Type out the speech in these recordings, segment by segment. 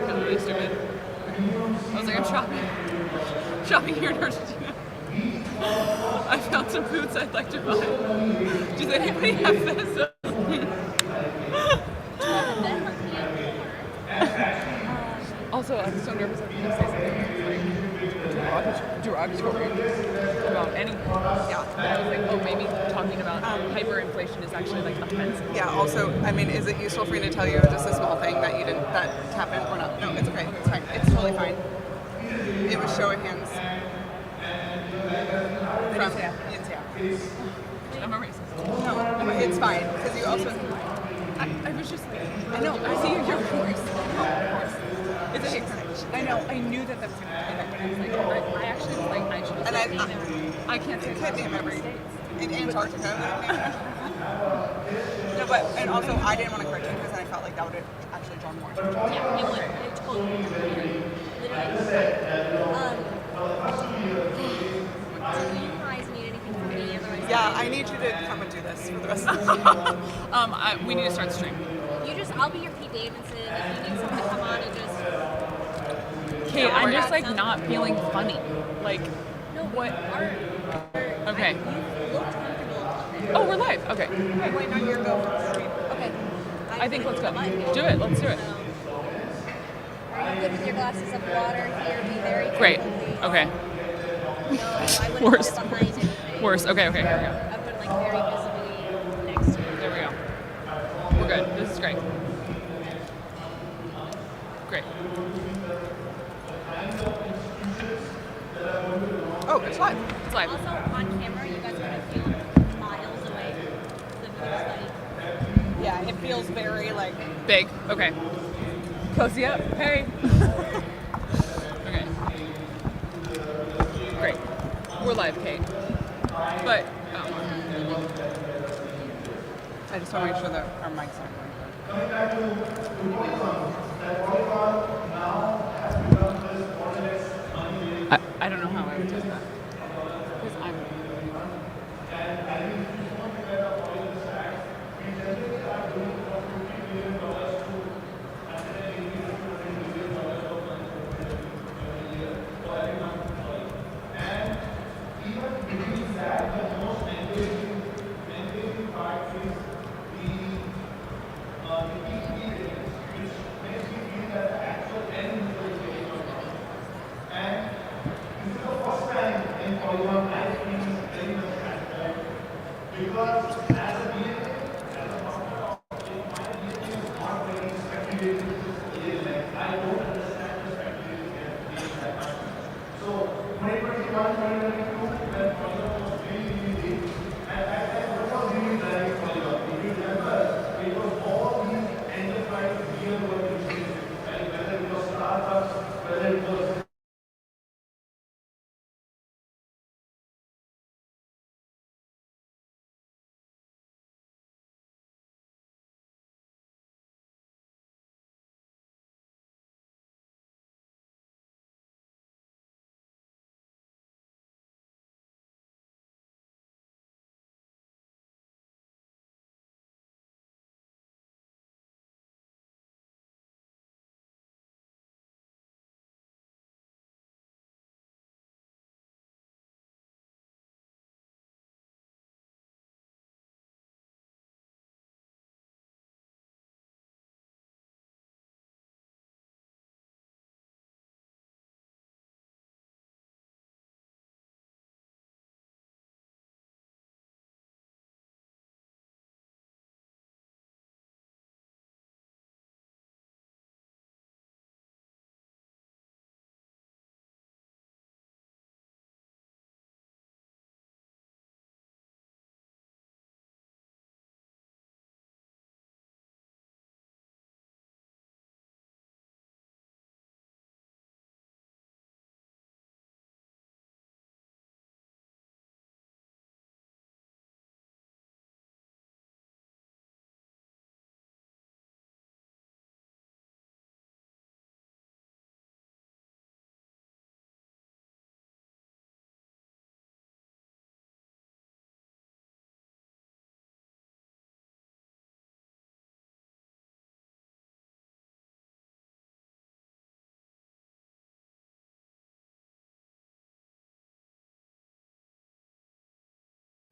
feeling really stupid. I was like, I'm shopping here in Argentina. I found some boots I'd like to buy. Does anybody have this? Also, I'm so nervous I'm going to say something like derogatory about anything. Yeah. But I was like, oh, maybe talking about hyperinflation is actually like offensive. Yeah. Also, I mean, is it useful for me to tell you just a small thing that happened or not? No, it's okay. It's fine. It's totally fine. It was show of hands from Yintia. I'm a racist. No, it's fine because you also. I was just. I know. I see your voice. Of course. It's a hate crime. I know. I knew that was going to come up, but I was like, I actually was like, I should have said name it. I can't say you could name every in Antarctica. No, but and also I didn't want to correct you because I felt like that would have actually drawn more attention. Yeah, it would. It totally would. Literally. Do you guys need anything from me? Otherwise, Yeah, I need you to come and do this for the rest of the day. We need to start the stream. I'll be your Pete Davidson. If you need someone to come on and just. Kate, I'm just like not feeling funny. Like, No, what? Okay. You looked comfortable up there. Oh, we're live. Okay. Okay, wait, no, you're go for the stream. Okay. I think let's go. Do it. Let's do it. Are you good with your glasses of water here? Be very Great. carefully. Okay. No, I wouldn't Worse. put it behind it. Worse. Okay. Here we go. I put it like very visibly next to it. There we go. We're good. This is great. Great. Oh, it's live. It's live. Also, on camera, you guys are going to feel miles away. The video's like, Yeah, it feels very like. Big. Okay. Cozy up. Hey. Okay. Great. We're live, Kate. But I just want to make sure that our mics aren't going. I don't know how I would do that. Because I'm.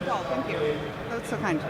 Well, thank you. That's so kind.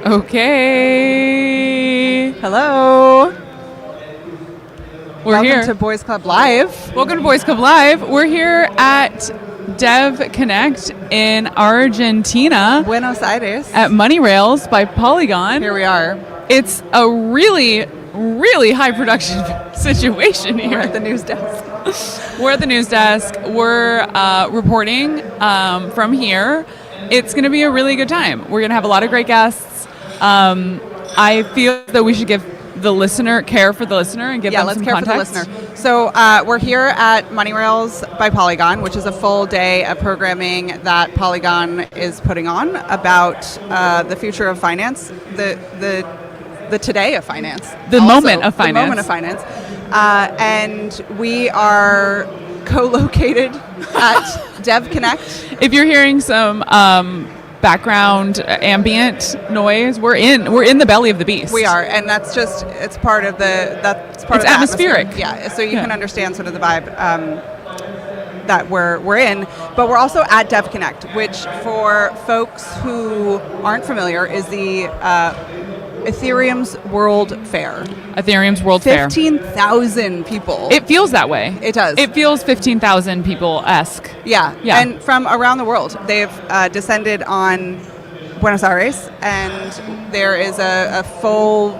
Okay. Hello. We're Welcome here. to Boys Club Live. Welcome to Boys Club Live. We're here at Devconnect in Argentina Buenos Aires. at Money Rails by Polygon. Here we are. It's a really, really high production situation here. We're at the news desk. We're at the news desk. We're reporting from here. It's going to be a really good time. We're going to have a lot of great guests. I feel that we should give the listener care for the listener and give them let's some care context. for the listener. So we're here at Money Rails by Polygon, which is a full day of programming that Polygon is putting on about the future of finance, the today of finance, The moment of finance. the moment of finance, and we are co-located at Devconnect. If you're hearing some background ambient noise, we're in the belly of the beast. We are, and it's part of the It's of the atmospheric. atmosphere. Yeah, so you can understand sort of the vibe that we're in. But we're also at Devconnect, which for folks who aren't familiar is the Ethereum's World Fair. Ethereum's World Fair. 15,000 people. It feels that way. It does. It feels 15,000 people-esque. Yeah. Yeah. And from around the world. They've descended on Buenos Aires, and there is a full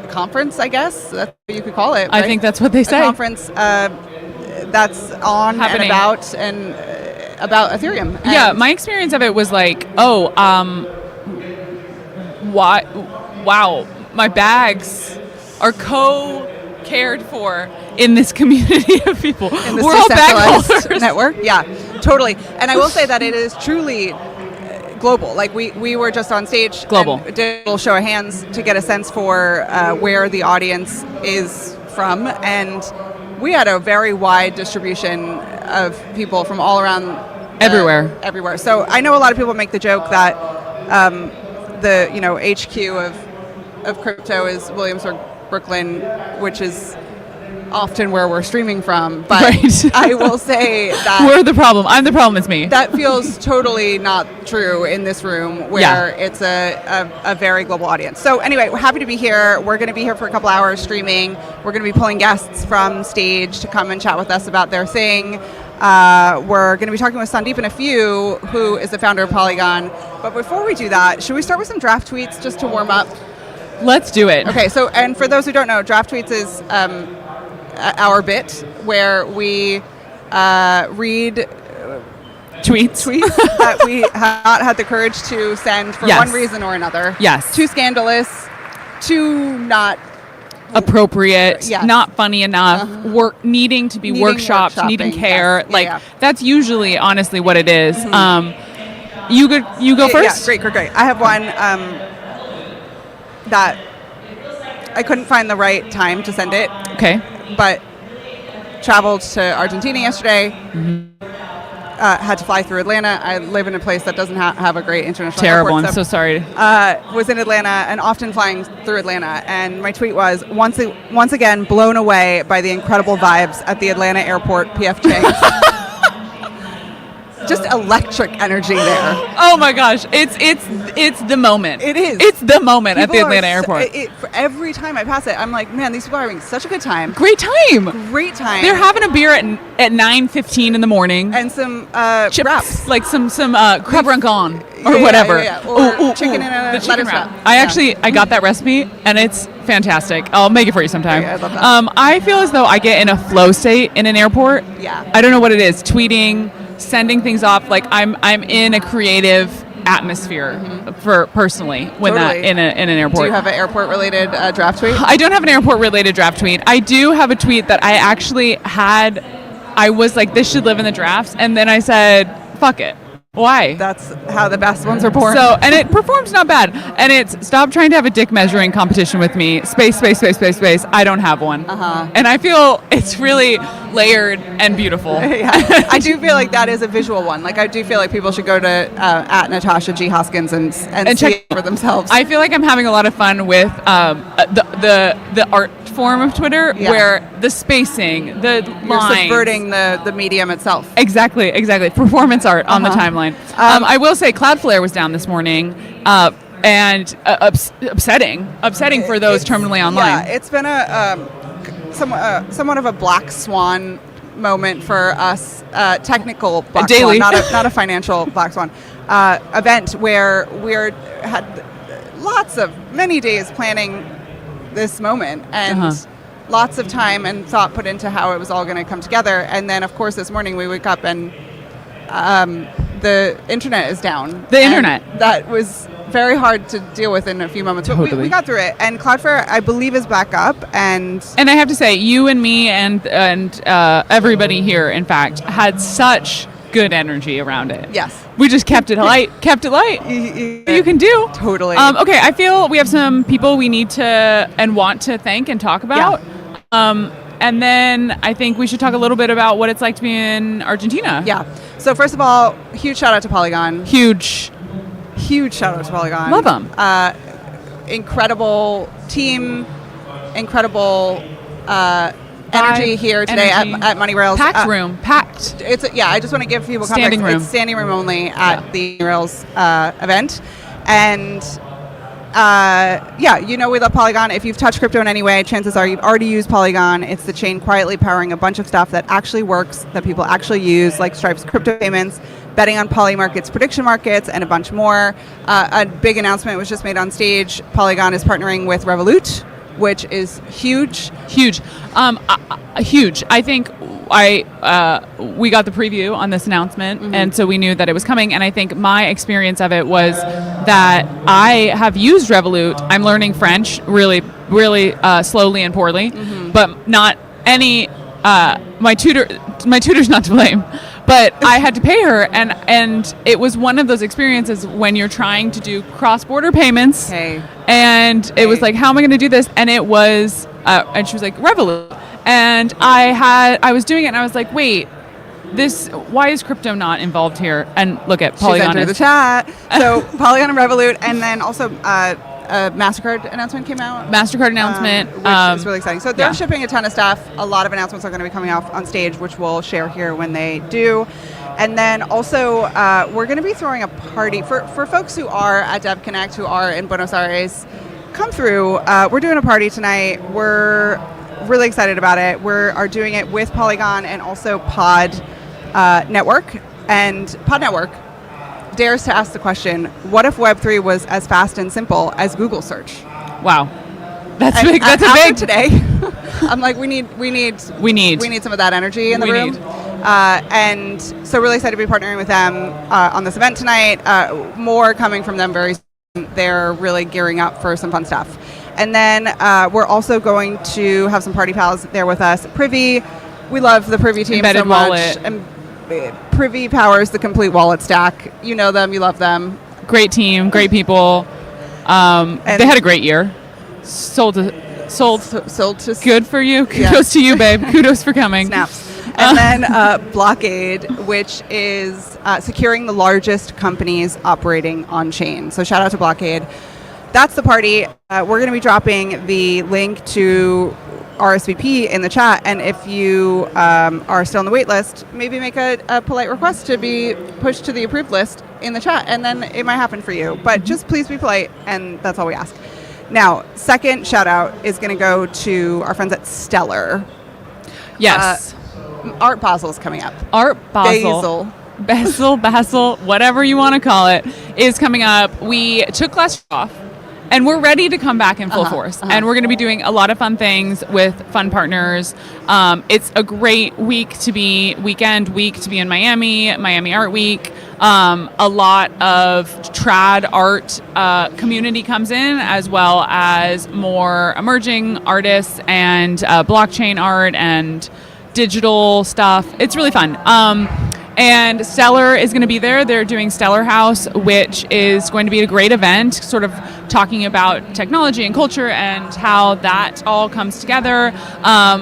conference, I guess. That's what you could call it. I right? think that's what they say. A conference that's on Happening. and about Ethereum. Yeah, And my experience of it was like, wow, my bags are cared for in this community of people. in this We're all bag decentralized holders. network. Yeah, totally. And I will say that it is truly global. Like we were just on stage. Global. And did a little show of hands to get a sense for where the audience is from, and we had a very wide distribution of people from all around. Everywhere. So I know a lot of people make the joke that the HQ of crypto is Williamsburg, Brooklyn, which is often where we're streaming from. But Right. I will say that We're the problem. I'm the problem. It's me. that feels totally not true in this room, where it's a very global audience. So anyway, we're happy to be here. We're going to be here for a couple hours streaming. We're going to be pulling guests from stage to come and chat with us about their thing. We're going to be talking with Sandeep in a few, who is the founder of Polygon. But before we do that, should we start with some draft tweets just to warm up? Let's do it. Okay, so, and for those who don't know, draft tweets is our bit where we read Tweets. that we have not had the courage to send for Yes. one reason or another. Yes. Too scandalous, too not Appropriate, Yes. not funny enough, needing to be Needing workshopped, needing workshopping, care. yes. Yeah, Like yeah. that's usually honestly what it is. You go Yeah, first. great. I have one that I couldn't find the right time to send it, Okay. but traveled to Argentina yesterday. Had to fly through Atlanta. I live in a place that doesn't have a great international Terrible. airport. I'm so sorry. Was in Atlanta and often flying through Atlanta. And my tweet was, once again, blown away by the incredible vibes at the Atlanta airport PF Chang's. Just electric energy there. Oh my gosh, it's the moment. It is. It's the moment at the People are Atlanta airport. Every time I pass it, I'm like, man, these people are having such a good time. Great time. Great time. They're having a beer at 9:15 in the morning. and some Chips, wraps. like some crab rangoon or Yeah, whatever. yeah. Or chicken in a the chicken lettuce wrap. wrap. I got that recipe and it's fantastic. I'll make it for you sometime. Okay, I love that. I feel as though I get in a flow state in an airport. Yeah. I don't know what it is. Tweeting, sending things off. Like I'm in a creative atmosphere for personally when Totally. in an airport. Do you have an airport-related draft tweet? I don't have an airport-related draft tweet. I do have a tweet that I actually had. I was like, this should live in the drafts, and then I said, fuck it. Why? That's how the best ones are born. So, and it performs not bad. And it's stop trying to have a dick measuring competition with me. Space. I don't have one. And I feel it's really layered and beautiful. yeah. I do feel like that is a visual one. Like I do feel like people should go to at Natasha G. Hoskins and see check it for themselves. I feel like I'm having a lot of fun with the art form of Twitter, Yeah. where the spacing, the You're lines, subverting the medium itself. Exactly. Performance art on the timeline. I will say Cloudflare was down this morning. and upsetting for those terminally online. Yeah, it's been somewhat of a black swan moment for us, technical black Daily. swan, not a financial black swan event, where had many days planning this moment and lots of time and thought put into how it was all going to come together. And then, of course, this morning we wake up and the internet is down. The internet. That was very hard to deal with in a few moments. But we got through it. And Cloudflare, I believe, is back up. And I have to say, you and me and everybody here, in fact, had such good energy around it. Yes. We just kept it light. You can do. Totally. Okay, I feel we have some people we need to and want to thank and talk about. Yeah. And then I think we should talk a little bit about what it's like to be in Argentina. Yeah. So first of all, huge shout out to Polygon. Huge shout out to Polygon. Love them. Incredible team, incredible energy here today at Money Rails. Packed room. Packed. I just want to give people context. Standing room. It's standing room only at the Money Rails event. And we love Polygon. If you've touched crypto in any way, chances are you've already used Polygon. It's the chain quietly powering a bunch of stuff that actually works, that people actually use, like Stripe's crypto payments, betting on Poly Markets, prediction markets, and a bunch more. A big announcement was just made on stage. Polygon is partnering with Revolut, which is huge. Huge. I think we got the preview on this announcement, and so we knew that it was coming. And I think my experience of it was that I have used Revolut. I'm learning French really, really slowly and poorly, but not any. My tutor's not to blame, but I had to pay her, and it was one of those experiences when you're trying to do cross-border payments, and it was like, how am I going to do this? And it was, and she was like, Revolut. And I was doing it, and I was like, wait, why is crypto not involved here? And look at Polygon. She's entered the chat. So Polygon and Revolut, and then also a MasterCard announcement came out. MasterCard announcement. Which is really exciting. So they're shipping a ton of stuff. A lot of announcements are going to be coming off on stage, which we'll share here when they do. And then also, we're going to be throwing a party for folks who are at Devconnect, who are in Buenos Aires. Come through. We're doing a party tonight. We're really excited about it. We are doing it with Polygon and also Pod Network. And Pod Network dares to ask the question, what if Web3 was as fast and simple as Google search? Wow. That's big. That's a big today. I'm like, we need some of that energy in the room. And so really excited to be partnering with them on this event tonight. More coming from them very soon. They're really gearing up for some fun stuff. And then we're also going to have some party pals there with us. Privy, we love the Privy team Embedded so much. wallet. And Privy powers the complete wallet stack. You know them, you love them. Great team, great people. They had a great year. Sold to good for you. Kudos to you, babe. Kudos for coming. Snaps. And then Blockade, which is securing the largest companies operating on chain. So shout out to Blockade. That's the party. We're going to be dropping the link to RSVP in the chat, and if you are still on the wait list, maybe make a polite request to be pushed to the approved list in the chat, and then it might happen for you. But just please be polite, and that's all we ask. Now, second shout out is going to go to our friends at Stellar. Yes. Art Basel is coming up. Art Basel. Basel, whatever you want to call it, is coming up. We took last year off. And we're ready to come back in full force. And we're going to be doing a lot of fun things with fun partners. It's a great week to be in Miami Art Week. A lot of trad art community comes in, as well as more emerging artists and blockchain art and digital stuff. It's really fun. And Stellar is going to be there. They're doing Stellar House, which is going to be a great event, sort of talking about technology and culture and how that all comes together.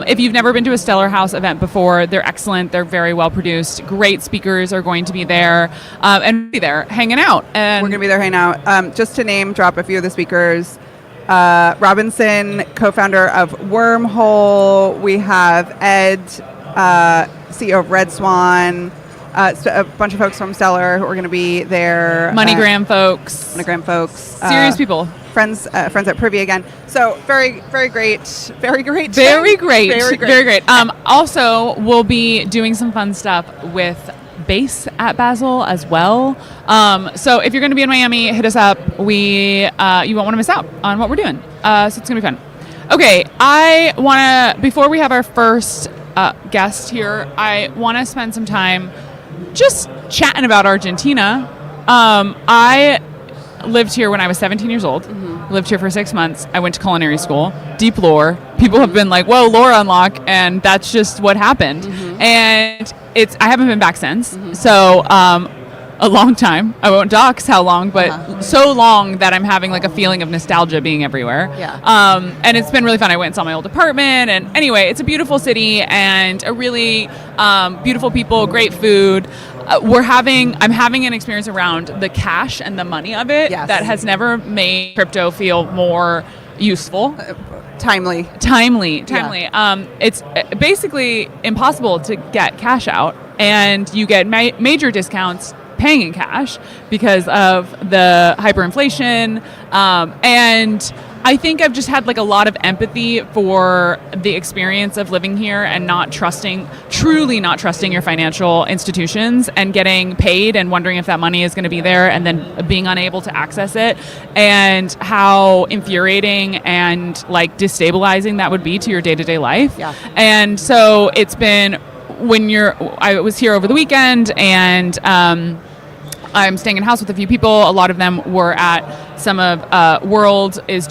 If you've never been to a Stellar House event before, they're excellent. They're very well produced. Great speakers are going to be there and be there hanging out. And we're going to be there hanging out. Just to name drop a few of the speakers. Robinson, co-founder of Wormhole. We have Ed, CEO of Red Swan. a bunch of folks from Stellar who are going to be there. MoneyGram folks. MoneyGram folks. Serious people. Friends at Privy again. So very, very great. Very great. Very great. Very great. Very great. Also, we'll be doing some fun stuff with Base at Basel as well. So if you're going to be in Miami, hit us up. You won't want to miss out on what we're doing. So it's going to be fun. Okay, I want to, before we have our first guest here, I want to spend some time just chatting about Argentina. I lived here when I was 17 years old. Lived here for 6 months. I went to culinary school. Deep lore. People have been like, whoa, lore unlock, and that's just what happened. And I haven't been back since. So a long time. I won't dox how long, but so long that I'm having like a feeling of nostalgia being everywhere. Yeah. And it's been really fun. I went and saw my old apartment, and anyway, it's a beautiful city and a really beautiful people, great food. I'm having an experience around the cash and the money of it that has never made crypto feel more useful. Timely. Yeah. It's basically impossible to get cash out, and you get major discounts paying in cash because of the hyperinflation. And I think I've just had like a lot of empathy for the experience of living here and truly not trusting your financial institutions and getting paid and wondering if that money is going to be there and then being unable to access it, and how infuriating and like destabilizing that would be to your day-to-day life. Yeah. And so it's been I was here over the weekend, and I'm staying in a house with a few people. A lot of them were at some of World was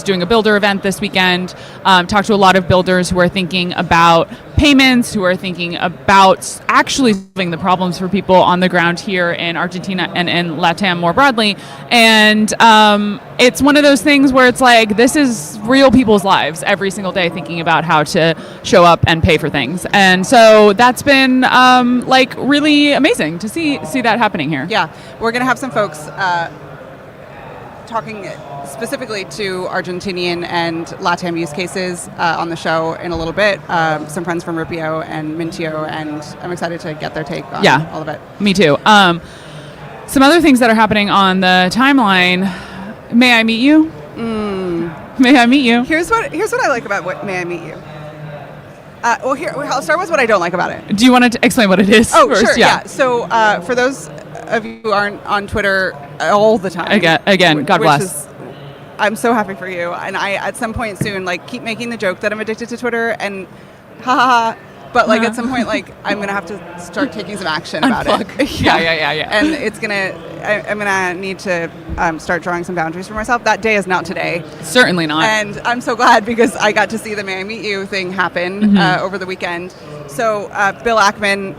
doing a builder event this weekend. Talked to a lot of builders who are thinking about payments, who are thinking about actually solving the problems for people on the ground here in Argentina and in LATAM more broadly. And it's one of those things where it's like, this is real people's lives every single day, thinking about how to show up and pay for things. And so that's been like really amazing to see that happening here. Yeah, we're going to have some folks talking specifically to Argentinian and LATAM use cases on the show in a little bit. Some friends from Ripio and Mintio, and I'm excited to get their take on all of it. Me too. Some other things that are happening on the timeline. May I meet you? May I meet you? Here's what I like about May I Meet You. I'll start with what I don't like about it. Do you want to explain what it is? Oh, first? Sure. Yeah. So for those of you who aren't on Twitter all the time, again, God bless. I'm so happy for you. And I, at some point soon, like, keep making the joke that I'm addicted to Twitter, and but like at some point, like, I'm gonna have to start taking some action about it. Yeah. And I'm gonna need to start drawing some boundaries for myself. That day is not today. Certainly not. And I'm so glad, because I got to see the May I Meet You thing happen over the weekend. So Bill Ackman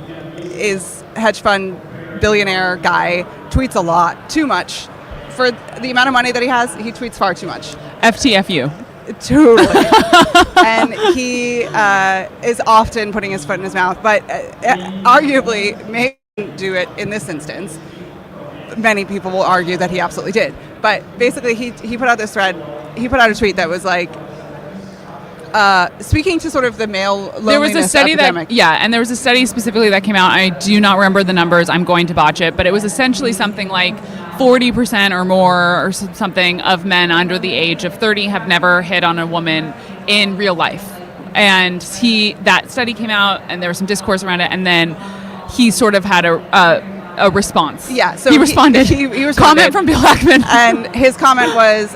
is hedge fund billionaire guy, tweets a lot, too much. For the amount of money that he has, he tweets far too much. FTFU. Totally. And he is often putting his foot in his mouth, but arguably may do it in this instance. Many people will argue that he absolutely did. But basically, he put out this thread. He put out a tweet that was like, speaking to sort of the male loneliness there was a study epidemic. And there was a study specifically that came out. I do not remember the numbers. I'm going to botch it, but it was essentially something like 40% or more or something of men under the age of 30 have never hit on a woman in real life. And that study came out, and there was some discourse around it, and then he sort of had a response. Yeah, so he responded. He responded. Comment from Bill Ackman. And his comment was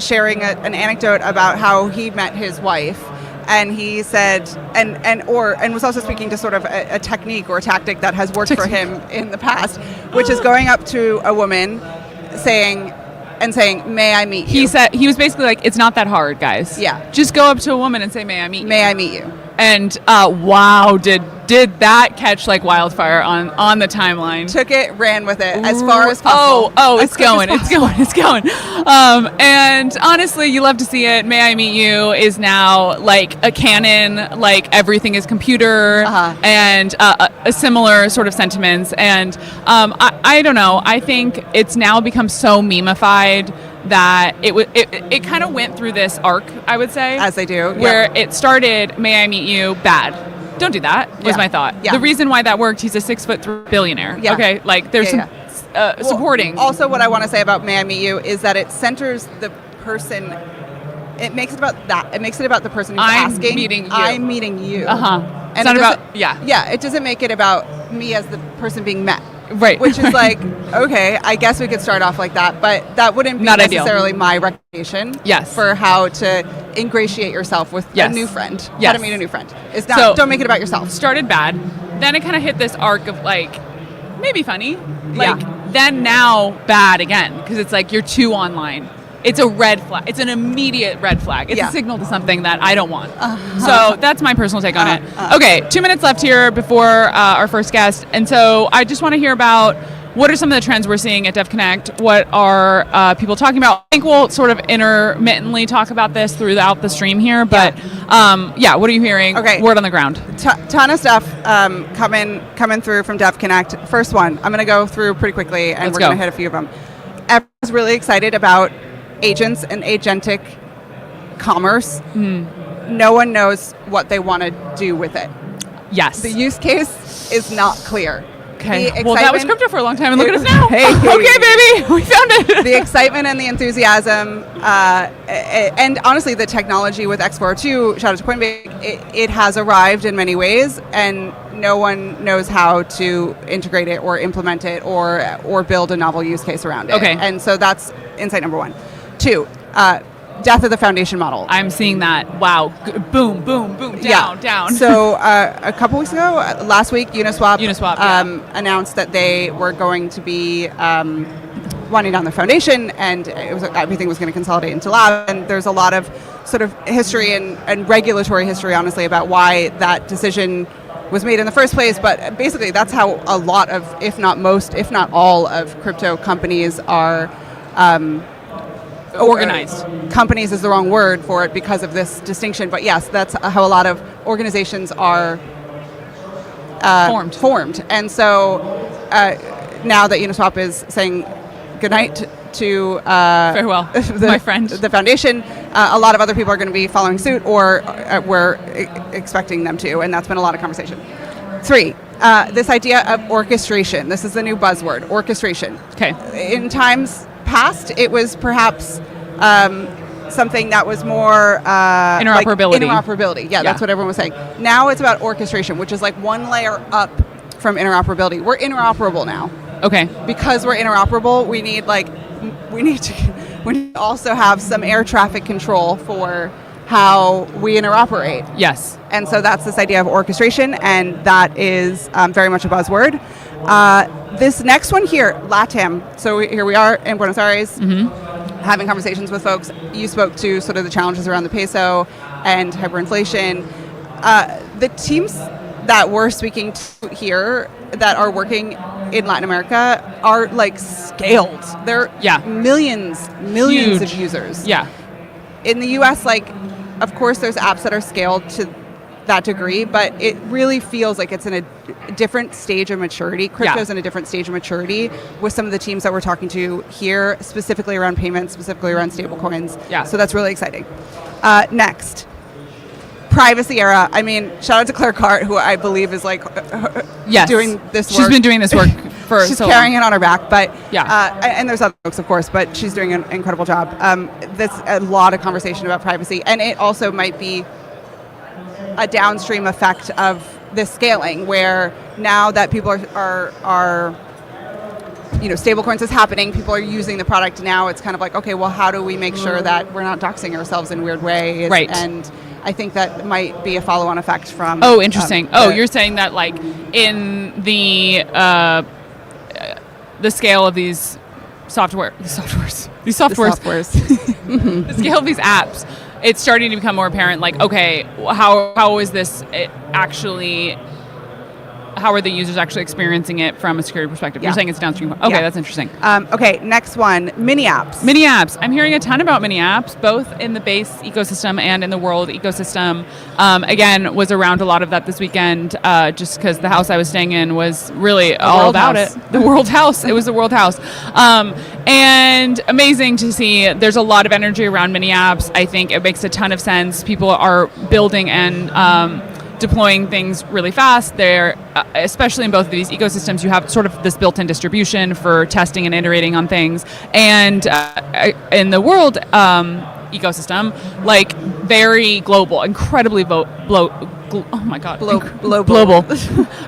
sharing an anecdote about how he met his wife, and he said, and was also speaking to sort of a technique or a tactic that has worked for him in the past, which is going up to a woman, saying, "May I meet you?" He was basically like, "It's not that hard, guys. Yeah, just go up to a woman and say, 'May I meet you?'" May I meet you? And wow, did that catch like wildfire on the timeline? Took it, ran with it as far as possible. It's going. And honestly, you love to see it. May I Meet You is now like a canon, like everything is computer, and a similar sort of sentiments. And I don't know. I think it's now become so memeified that it kind of went through this arc, I would say. As they do. Where it started, May I Meet You, bad. don't do that, was Yeah. my thought. Yeah. The reason why that worked, he's a 6'3" billionaire. Yeah. Okay, like there's Yeah, some supporting. Also, what I want to say about May I Meet You is that it centers the person. It makes it about that. It makes it about the person who's I'm asking. meeting you. I'm meeting you. Uh-huh. And It's not it about, doesn't- yeah. Yeah, it doesn't make it about me as the person being met. Right. Which is like, okay, I guess we could start off like that, but that wouldn't be Not ideal. necessarily my recommendation. Yes. For how to ingratiate yourself with Yes. a new friend. Yes. How to meet a new friend. It's not. So- Don't make it about yourself. Started bad, then it kind of hit this arc of like maybe funny, like Yeah. then now bad again because it's like you're too online. It's a red flag. It's an immediate red flag. It's Yeah. a signal to something that I don't want. So that's my personal take on it. Okay, 2 minutes left here before our first guest, and so I just want to hear about what are some of the trends we're seeing at Devconnect. What are people talking about? I think we'll sort of intermittently talk about this throughout the stream here, but what are you hearing? Okay. Word on the ground. Ton of stuff coming through from Devconnect. First one, I'm going to go through pretty quickly, and Let's we're go. going to hit a few of them. Everyone's really excited about agents and agentic commerce. No one knows what they want to do with it. Yes. The use case is not clear. Okay. The Well, that was excitement- crypto for a long time, and look at us now. Hey. Okay, baby, we found it. The excitement and the enthusiasm, and honestly, the technology with X402, shout out to Coinbase, it has arrived in many ways, and no one knows how to integrate it or implement it or build a novel use case around it. Okay. And so that's insight number one. Two, death of the foundation model. I'm seeing that. Wow. Boom, boom, boom. Down. So a couple weeks ago, last week, Uniswap, announced that they were going to be winding down their foundation, and everything was going to consolidate into lab. And there's a lot of sort of history and regulatory history, honestly, about why that decision was made in the first place. But basically, that's how a lot of, if not most, if not all of crypto companies are organized. Companies is the wrong word for it because of this distinction, but yes, that's how a lot of organizations are formed. And so now that Uniswap is saying goodnight to Farewell, my friend. the foundation, a lot of other people are going to be following suit, or we're expecting them to, and that's been a lot of conversation. 3, this idea of orchestration. This is the new buzzword, orchestration. Okay. In times past, it was perhaps something that was more Interoperability. Interoperability. Yeah, that's what everyone was saying. Now it's about orchestration, which is like one layer up from interoperability. We're interoperable now. Okay. Because we're interoperable, we need to also have some air traffic control for how we interoperate. Yes. And so that's this idea of orchestration, and that is very much a buzzword. This next one here, LATAM. So here we are in Buenos Aires, having conversations with folks. You spoke to sort of the challenges around the peso and hyperinflation. The teams that we're speaking to here that are working in Latin America are like scaled. They're millions Huge. of users. Yeah. In the US, like, of course, there's apps that are scaled to that degree, but it really feels like it's in a different stage of maturity. Crypto's in a different stage of maturity with some of the teams that we're talking to here, specifically around payments, specifically around stablecoins. Yeah. So that's really exciting. Next, privacy era. I mean, shout out to Claire Cart, who I believe is like doing this work. She's been doing this work for She's so carrying long. it on her back, but Yeah. and there's other folks, of course, but she's doing an incredible job. There's a lot of conversation about privacy, and it also might be a downstream effect of this scaling, where now that people are stablecoins is happening, people are using the product now. It's kind of like, okay, well, how do we make sure that we're not doxing ourselves in weird ways? Right. And I think that might be a follow-on effect from. Oh, interesting. You're saying that like in the scale of these softwares, the scale of these apps, it's starting to become more apparent. Like, okay, how is this actually? How are the users actually experiencing it from a security perspective? You're saying it's downstream. Okay, that's interesting. Okay, next one, mini apps. Mini apps. I'm hearing a ton about mini apps, both in the base ecosystem and in the world ecosystem. Again, was around a lot of that this weekend, just because the house I was staying in was really all about it. The World House. It was the World House. And amazing to see. There's a lot of energy around mini apps. I think it makes a ton of sense. People are building and deploying things really fast. They're, especially in both of these ecosystems, you have sort of this built-in distribution for testing and iterating on things. And in the world ecosystem, like very global, incredibly oh my god, global,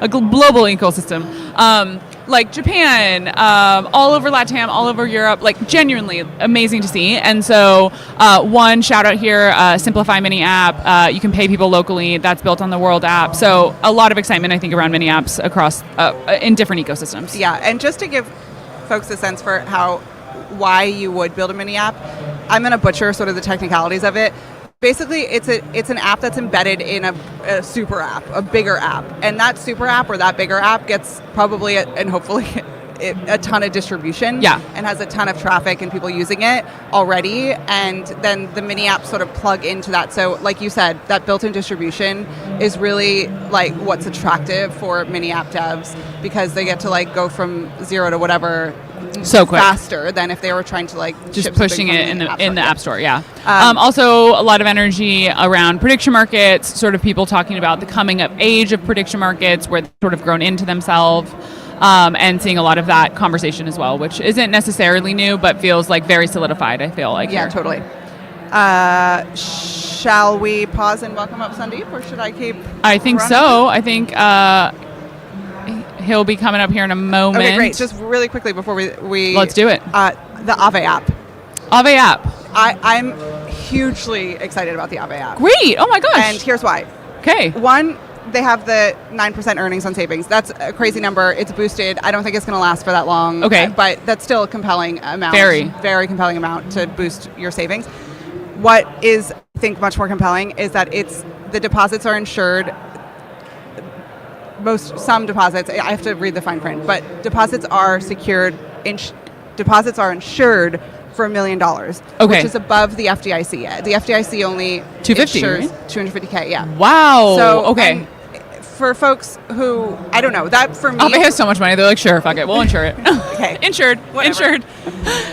a global ecosystem. Like Japan, all over LATAM, all over Europe, like genuinely amazing to see. And so one shout out here, Simplify Mini app. You can pay people locally. That's built on the World app. So a lot of excitement, I think, around mini apps across in different ecosystems. Yeah, and just to give folks a sense for why you would build a mini app, I'm going to butcher sort of the technicalities of it. Basically, it's an app that's embedded in a super app, a bigger app. And that super app or that bigger app gets probably and hopefully a ton of distribution. Yeah. And has a ton of traffic and people using it already. And then the mini apps sort of plug into that. So like you said, that built-in distribution is really like what's attractive for mini app devs, because they get to like go from 0 to whatever so quick, faster than if they were trying to like just pushing it in the app store. Yeah. Also a lot of energy around prediction markets, sort of people talking about the coming of age of prediction markets where they've sort of grown into themselves, and seeing a lot of that conversation as well, which isn't necessarily new but feels like very solidified, I feel like. Yeah, here. Totally. Shall we pause and welcome up Sandeep, or should I keep I think running? so. I think he'll be coming up here in a moment. Okay, great. Just really quickly before we let's do it. The Aave app. Aave app. I'm hugely excited about the Aave app. Great. Oh my gosh. And here's why. Okay. One, they have the 9% earnings on savings. That's a crazy number. It's boosted. I don't think it's going to last for that long. Okay. But that's still a compelling amount. Very compelling amount to boost your savings. What is, I think, much more compelling is that the deposits are insured. Some deposits, I have to read the fine print, but deposits are secured. Deposits are insured for $1 million, which is above the FDIC. The FDIC only 250, insures right? 250K. Yeah. Wow. So okay. For folks who I don't know, that for me, Aave has so much money. They're like, sure, fuck it, we'll insure it. Okay. Insured.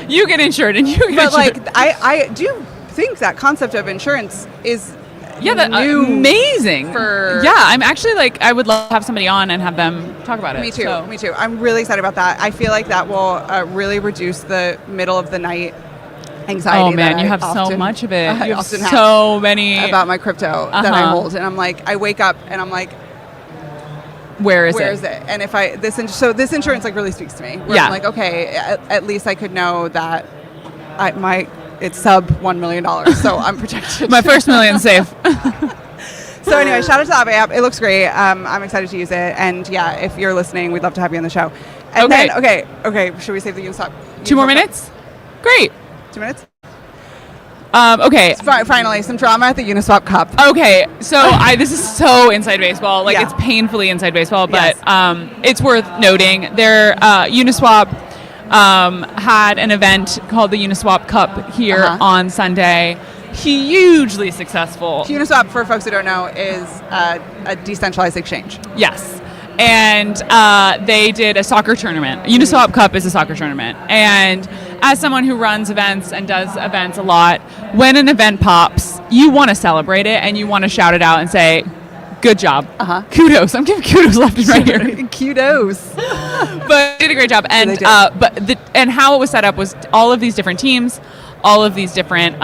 You get insured, and you get But insured. like, I do think that concept of insurance is. Yeah, that's amazing. I'm actually like, I would love to have somebody on and have them talk about it. Me too. I'm really excited about that. I feel like that will really reduce the middle of the night anxiety. Oh man, you have so much of it. You have so many about my crypto that I hold, and I'm like, I wake up and I'm like, where is it? And if this insurance like really speaks to me. Where I'm like, okay, at least I could know that it's sub $1 million, so I'm protected. My first million safe. So anyway, shout out to the Aave app. It looks great. I'm excited to use it. And yeah, if you're listening, we'd love to have you on the show. And then, okay. Should we save the Uniswap? 2 more minutes? Great. 2 minutes? Okay. Finally, some drama at the Uniswap Cup. Okay, so this is so inside baseball. Like, it's painfully inside baseball, but it's worth noting. Uniswap had an event called the Uniswap Cup here on Sunday. Hugely successful. Uniswap, for folks who don't know, is a decentralized exchange. Yes. And they did a soccer tournament. Uniswap Cup is a soccer tournament. And as someone who runs events and does events a lot, when an event pops, you want to celebrate it and you want to shout it out and say, good job. Kudos. I'm giving kudos left and right here. Kudos. But did a great job. And and how it was set up was all of these different teams, all of these different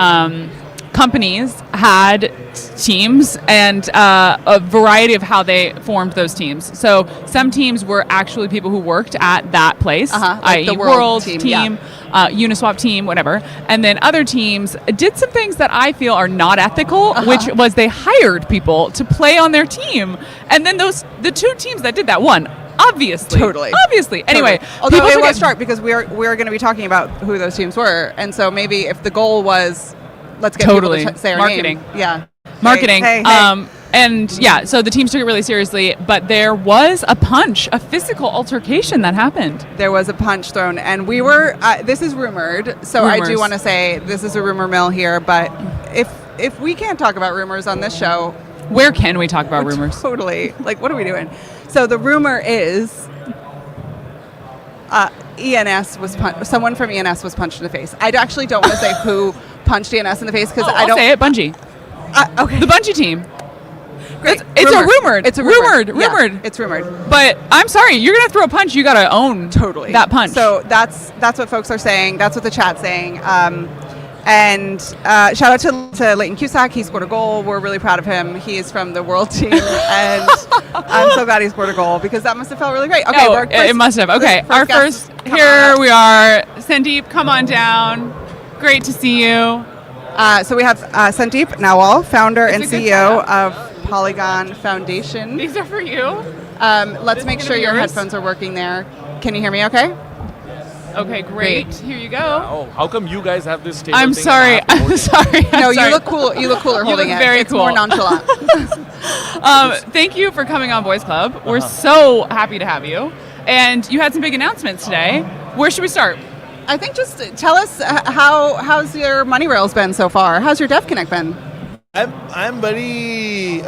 companies had teams and a variety of how they formed those teams. So some teams were actually people who worked at that place, i.e. the World team, Uniswap team, whatever. And then other teams did some things that I feel are not ethical, which was they hired people to play on their team. And then the 2 teams that did that won. Obviously. Anyway, although it was short because we're going to be talking about who those teams were, and so maybe if the goal was let's get people to say our marketing. name. Yeah. Marketing. Hey. And yeah, so the teams took it really seriously, but there was a physical altercation that happened. There was a punch thrown, and we were, this is rumored, so I do want to say this is a rumor mill here, but if we can't talk about rumors on this show, where can we talk about rumors? Totally. Like, what are we doing? So the rumor is someone from ENS was punched in the face. I actually don't want to say who punched ENS in the face because I don't say it. Bungie. Okay. The Bungie team. Great. It's a rumored. It's a rumored. Yeah, Rumored. it's rumored. But I'm sorry, you're gonna throw a punch. You gotta own Totally. that punch. So that's what folks are saying. That's what the chat's saying. And shout out to Leighton Cusack. He scored a goal. We're really proud of him. He is from the world team, and I'm so glad he scored a goal because that must have felt really great. Okay, no, it must have. Okay, our first. Here we are. Sandeep, come on down. Great to see you. So we have Sandeep Nawal, founder It's and a good CEO setup. of Polygon Foundation. These are for you. Let's make gonna sure be your yours? headphones are working there. Can you hear me okay? Okay, great. Here you go. Oh, how come you guys have this table? I'm thing and I sorry. have to hold I'm it? sorry. I'm No, sorry. you look cool. You look cooler You holding look it. very It's more cool. nonchalant. Thank you for coming on Boys Club. We're so happy to have you. And you had some big announcements today. Where should we start? I think just tell us how's your money rails been so far? How's your Devconnect been? I'm very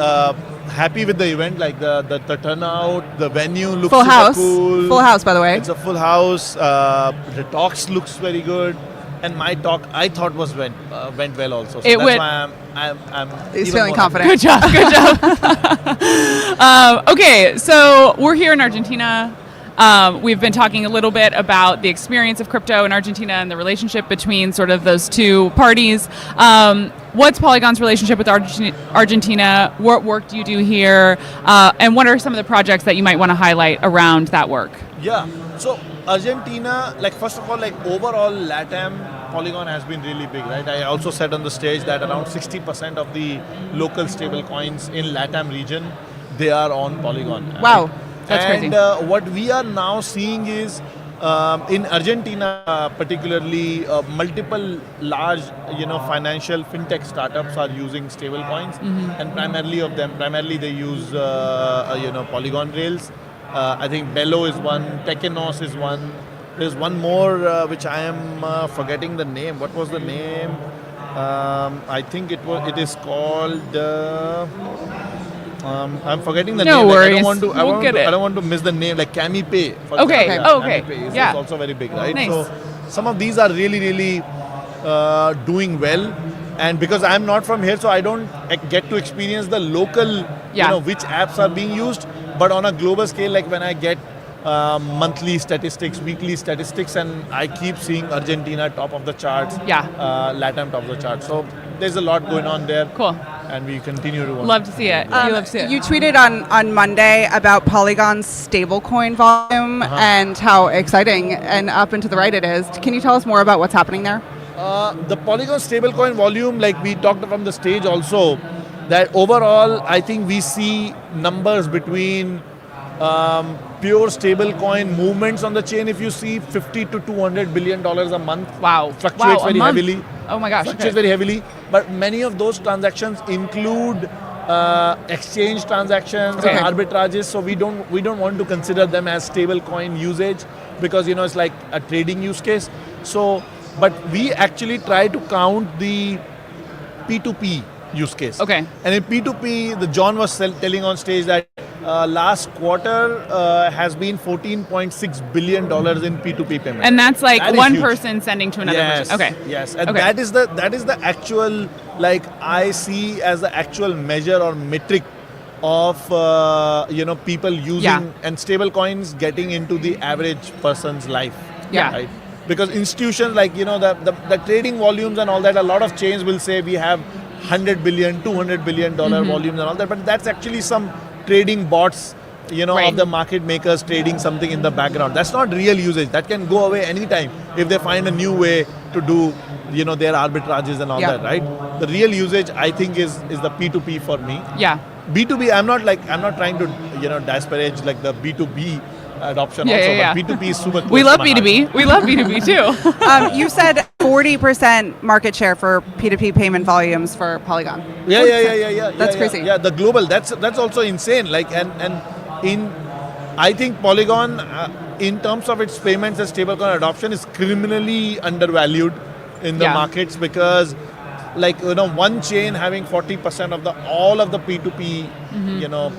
happy with the event, like the turnout, the venue looks Full super house. cool. Full house, by the way. It's a full house. The talks looks very good, and my talk I thought went well also. So It that's went- why I'm He's even feeling more confident. Good job. Good job. Okay, so we're here in Argentina. We've been talking a little bit about the experience of crypto in Argentina and the relationship between sort of those two parties. What's Polygon's relationship with Argentina? What work do you do here? And what are some of the projects that you might want to highlight around that work? Yeah. So Argentina, like first of all, like overall LATAM, Polygon has been really big, right? I also said on the stage that around 60% of the local stable coins in LATAM region, they are on Polygon. Wow. That's and crazy. what we are now seeing is in Argentina, particularly, multiple large, financial fintech startups are using stable coins, and primarily they use, Polygon rails. I think Bello is one, Tekenos is one. There's one more which I am forgetting the name. What was the name? I think it is called. I'm forgetting the No name. worries. I don't want to. We'll I don't want to miss the name. Like CamiPay. for Okay. example. Oh, okay. CamiPay is Yeah. also very big, right? Nice. So some of these are really doing well. And because I'm not from here, so I don't get to experience the local, Yeah. which apps are being used. But on a global scale, like when I get monthly statistics, weekly statistics, and I keep seeing Argentina top of the charts, Yeah. LATAM top of the charts. So there's a lot going on there. Cool. And we continue to want Love to see it. You love to see it. You tweeted on Monday about Polygon's stablecoin volume and how exciting and up and to the right it is. Can you tell us more about what's happening there? The Polygon stablecoin volume, like we talked from the stage also, that overall, I think we see numbers between pure stablecoin movements on the chain. If you see $50 to $200 billion a month, Wow. fluctuates Wow, a very month? heavily. Oh my gosh. Fluctuates Okay. very heavily. But many of those transactions include exchange transactions Okay. and arbitrages. So we don't want to consider them as stablecoin usage because it's like a trading use case. So, but we actually try to count the P2P use case. Okay. And in P2P, the John was telling on stage that last quarter has been $14.6 billion in P2P payments. And that's like That is one huge. person sending to another Yes. person. Okay. Yes. And Okay. that is the actual, like I see as the actual measure or metric of people using Yeah. and stable coins getting into the average person's life. Yeah. Right. Because institutions like the trading volumes and all that, a lot of chains will say we have $100 billion, $200 billion volumes and all that, but that's actually some trading bots, Right. of the market makers trading something in the background. That's not real usage. That can go away anytime if they find a new way to do, their arbitrages and all Yeah. that, right? The real usage, I think, is the P2P for me. Yeah. B2B, I'm not trying to, disparage like the B2B adoption Yeah, also, yeah, but B2B is super close We to love my heart. B2B. We love B2B too. You said 40% market share for P2P payment volumes for Polygon. Yeah. 40%. That's yeah, crazy. Yeah, the global, that's also insane. Like, and I think Polygon, in terms of its payments and stablecoin adoption, is criminally undervalued in the Yeah. markets because, like, one chain having 40% of all of the P2P,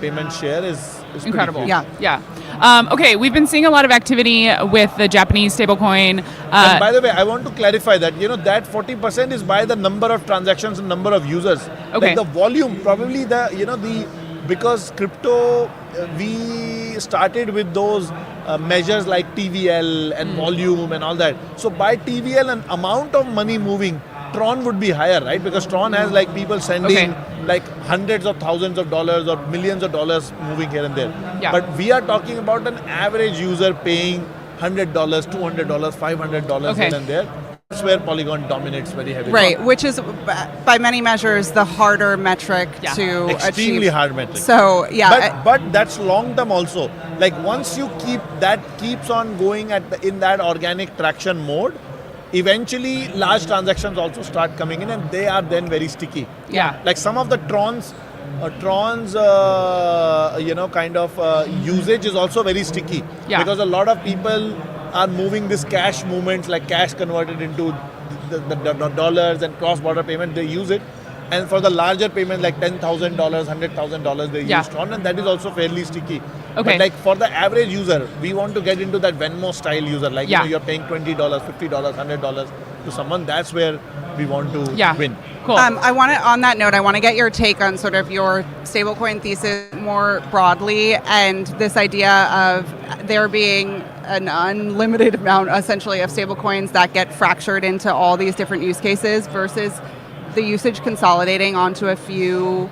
payment share is pretty Incredible. huge. Yeah. Yeah. Okay, we've been seeing a lot of activity with the Japanese stablecoin. And by the way, I want to clarify that, that 40% is by the number of transactions and number of users. Okay. Like the volume, probably the because crypto, we started with those measures like TVL and volume and all that. So by TVL and amount of money moving, Tron would be higher, right? Because Tron has like people sending like hundreds of thousands of dollars or millions of dollars moving here and there. Yeah. But we are talking about an average user paying $100, $200, $500 here and there. That's where Polygon dominates very heavily. Right, which is by many measures the harder metric to Extremely achieve. hard metric. So yeah, But that's long term also. Like once you keeps on going in that organic traction mode, eventually large transactions also start coming in, and they are then very sticky. Yeah. Like some of the Tron's usage is also very sticky. Yeah. Because a lot of people are moving this cash movements, like cash converted into the dollars and cross-border payment, they use it. And for the larger payment, like $10,000, $100,000, they use Tron, and that is also fairly sticky. Okay. But like for the average user, we want to get into that Venmo style user, like you're paying $20, $50, $100 to someone. That's where we want to win. Cool. on that note, I want to get your take on sort of your stablecoin thesis more broadly, and this idea of there being an unlimited amount, essentially, of stablecoins that get fractured into all these different use cases versus the usage consolidating onto a few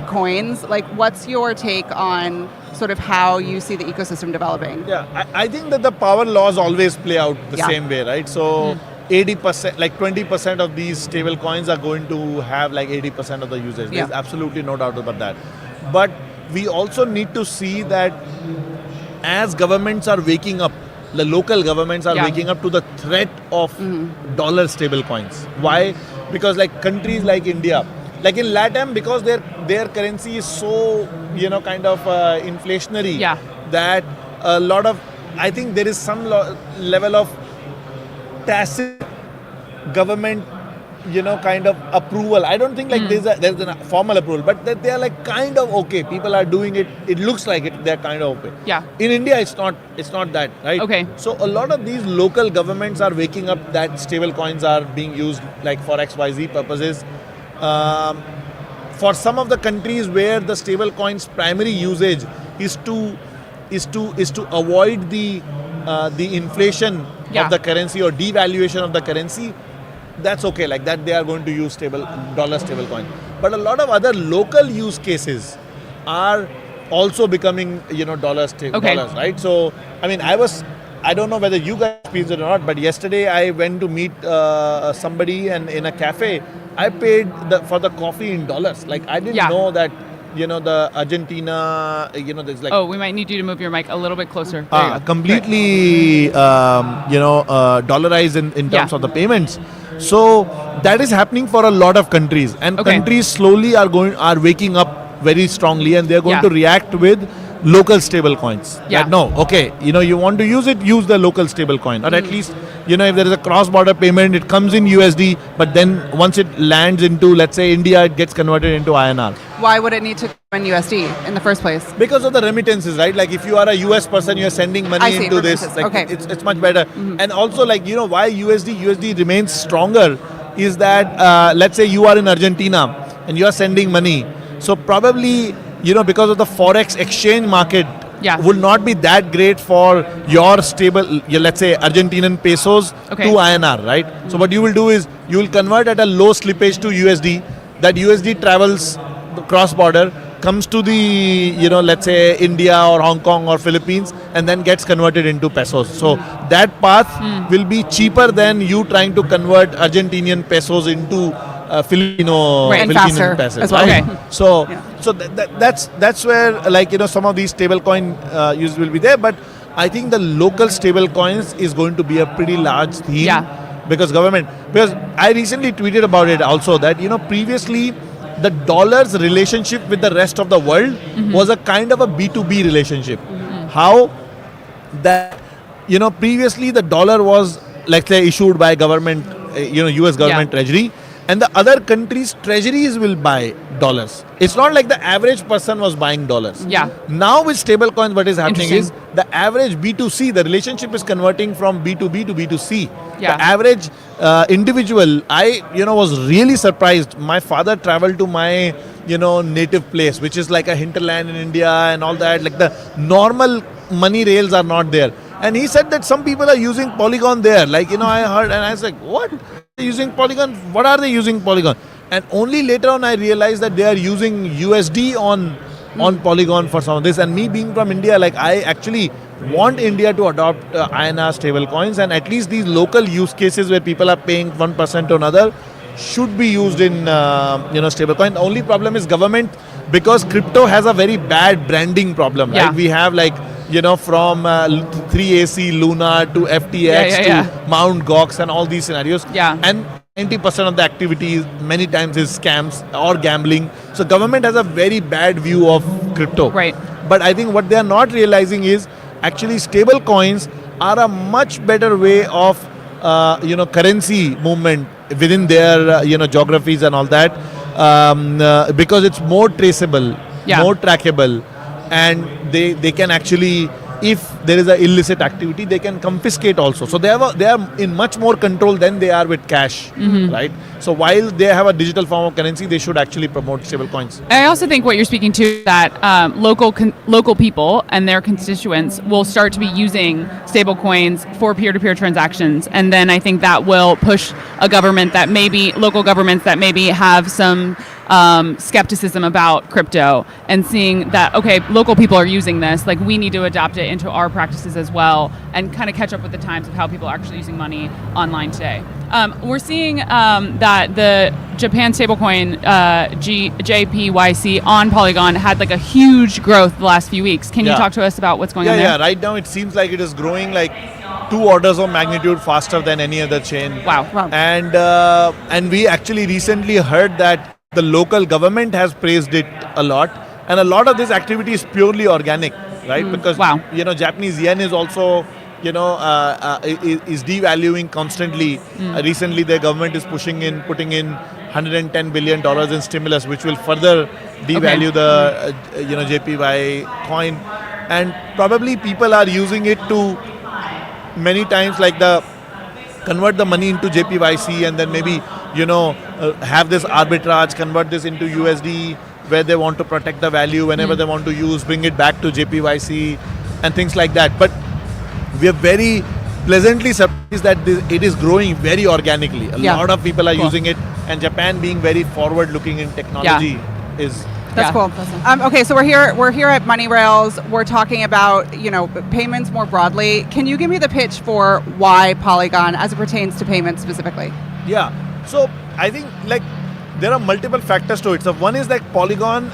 coins. Like, what's your take on sort of how you see the ecosystem developing? Yeah, I think that the power laws always play out the same way, right? So 80%, like 20% of these stable coins are going to have like 80% of the usage. There's absolutely no doubt about that. But we also need to see that as governments are waking up, the local governments are waking up to the threat of dollar stable coins. Why? Because like countries like India, like in LATAM, because their currency is so, inflationary, that a lot of, I think there is some level of tacit government, approval. I don't think like there's a formal approval, but that they are like kind of okay. People are doing it. It looks like it. They're kind of okay. Yeah. In India, it's not that, right? Okay. So a lot of these local governments are waking up that stable coins are being used like for XYZ purposes. For some of the countries where the stable coins primary usage is to avoid the inflation of the currency or devaluation of the currency, that's okay. Like that, they are going to use dollar stable coin. But a lot of other local use cases are also becoming dollars, right? So I mean, I don't know whether you guys experienced it or not, but yesterday I went to meet somebody, and in a cafe, I paid for the coffee in dollars. Like I didn't know that, the Argentina, there's like... Oh, we might need you to move your mic a little bit closer. Completely, dollarized in terms of the payments. So that is happening for a lot of countries, and countries slowly are waking up very strongly, and they're going to react with local stable coins. That you want to use it, use the local stable coin, or at least, if there is a cross-border payment, it comes in USD, but then once it lands into, let's say, India, it gets converted into INR. Why would it need to come in USD in the first place? Because of the remittances, right? Like if you are a US person, you're sending money into this. Like it's much better. And also, like, why USD remains stronger is that, let's say you are in Argentina and you are sending money. So probably, because of the Forex exchange market, will not be that great for your stable, let's say, Argentinian pesos to INR, right? So what you will do is you will convert at a low slippage to USD. That USD travels cross-border, comes to the, let's say, India or Hong Kong or Philippines, and then gets converted into pesos. So that path will be cheaper than you trying to convert Argentinian pesos into Filipino pesos. As well. Right? So that's where, like, some of these stablecoin use will be there. But I think the local stable coins is going to be a pretty large theme. Because I recently tweeted about it also, that previously the dollar's relationship with the rest of the world was a kind of a B2B relationship. How that, previously the dollar was, let's say, issued by government, US government treasury, and the other countries' treasuries will buy dollars. It's not like the average person was buying dollars. Now with stable coins, what is happening is the average B2C, the relationship is converting from B2B to B2C. The average individual, I was really surprised. My father traveled to my native place, which is like a hinterland in India and all that. Like the normal money rails are not there. And he said that some people are using Polygon there. Like, I heard and I was like, what? They're using Polygon? What are they using Polygon? And only later on I realized that they are using USD on Polygon for some of this. And me being from India, like I actually want India to adopt INR stable coins, and at least these local use cases where people are paying 1% to another should be used in stable coin. The only problem is government, because crypto has a very bad branding problem. Yeah. Right? We have from 3AC Luna to FTX to Mount Gox and all these scenarios. Yeah. And 90% of the activity many times is scams or gambling. So government has a very bad view of crypto. Right. But I think what they are not realizing is actually stable coins are a much better way of currency movement within their geographies and all that, because it's more traceable, more trackable, and they can actually, if there is an illicit activity, they can confiscate also. So they are in much more control than they are with cash, right? So while they have a digital form of currency, they should actually promote stable coins. I also think what you're speaking to is that local people and their constituents will start to be using stable coins for peer-to-peer transactions, and then I think that will push a government that local governments that maybe have some skepticism about crypto, and seeing that, okay, local people are using this, like we need to adopt it into our practices as well, and kind of catch up with the times of how people are actually using money online today. We're seeing that the Japan stablecoin JPYC on Polygon had like a huge growth the last few weeks. Can you talk to us about what's going on there? Yeah, right now it seems like it is growing like 2 orders of magnitude faster than any other chain. Wow. And we actually recently heard that the local government has praised it a lot, and a lot of this activity is purely organic, right? Because Japanese yen is also is devaluing constantly. Recently, the government is putting in $110 billion in stimulus, which will further devalue the JPY coin, and probably people are using it to many times convert the money into JPYC, and then maybe have this arbitrage, convert this into USD, where they want to protect the value whenever they want to bring it back to JPYC and things like that. But we are very pleasantly surprised that it is growing very organically. A lot of people are using it, and Japan being very forward-looking in technology is. That's cool. Okay, so we're here at Money Rails. We're talking about payments more broadly. Can you give me the pitch for why Polygon as it pertains to payments specifically? Yeah. So I think there are multiple factors to it. So one is Polygon,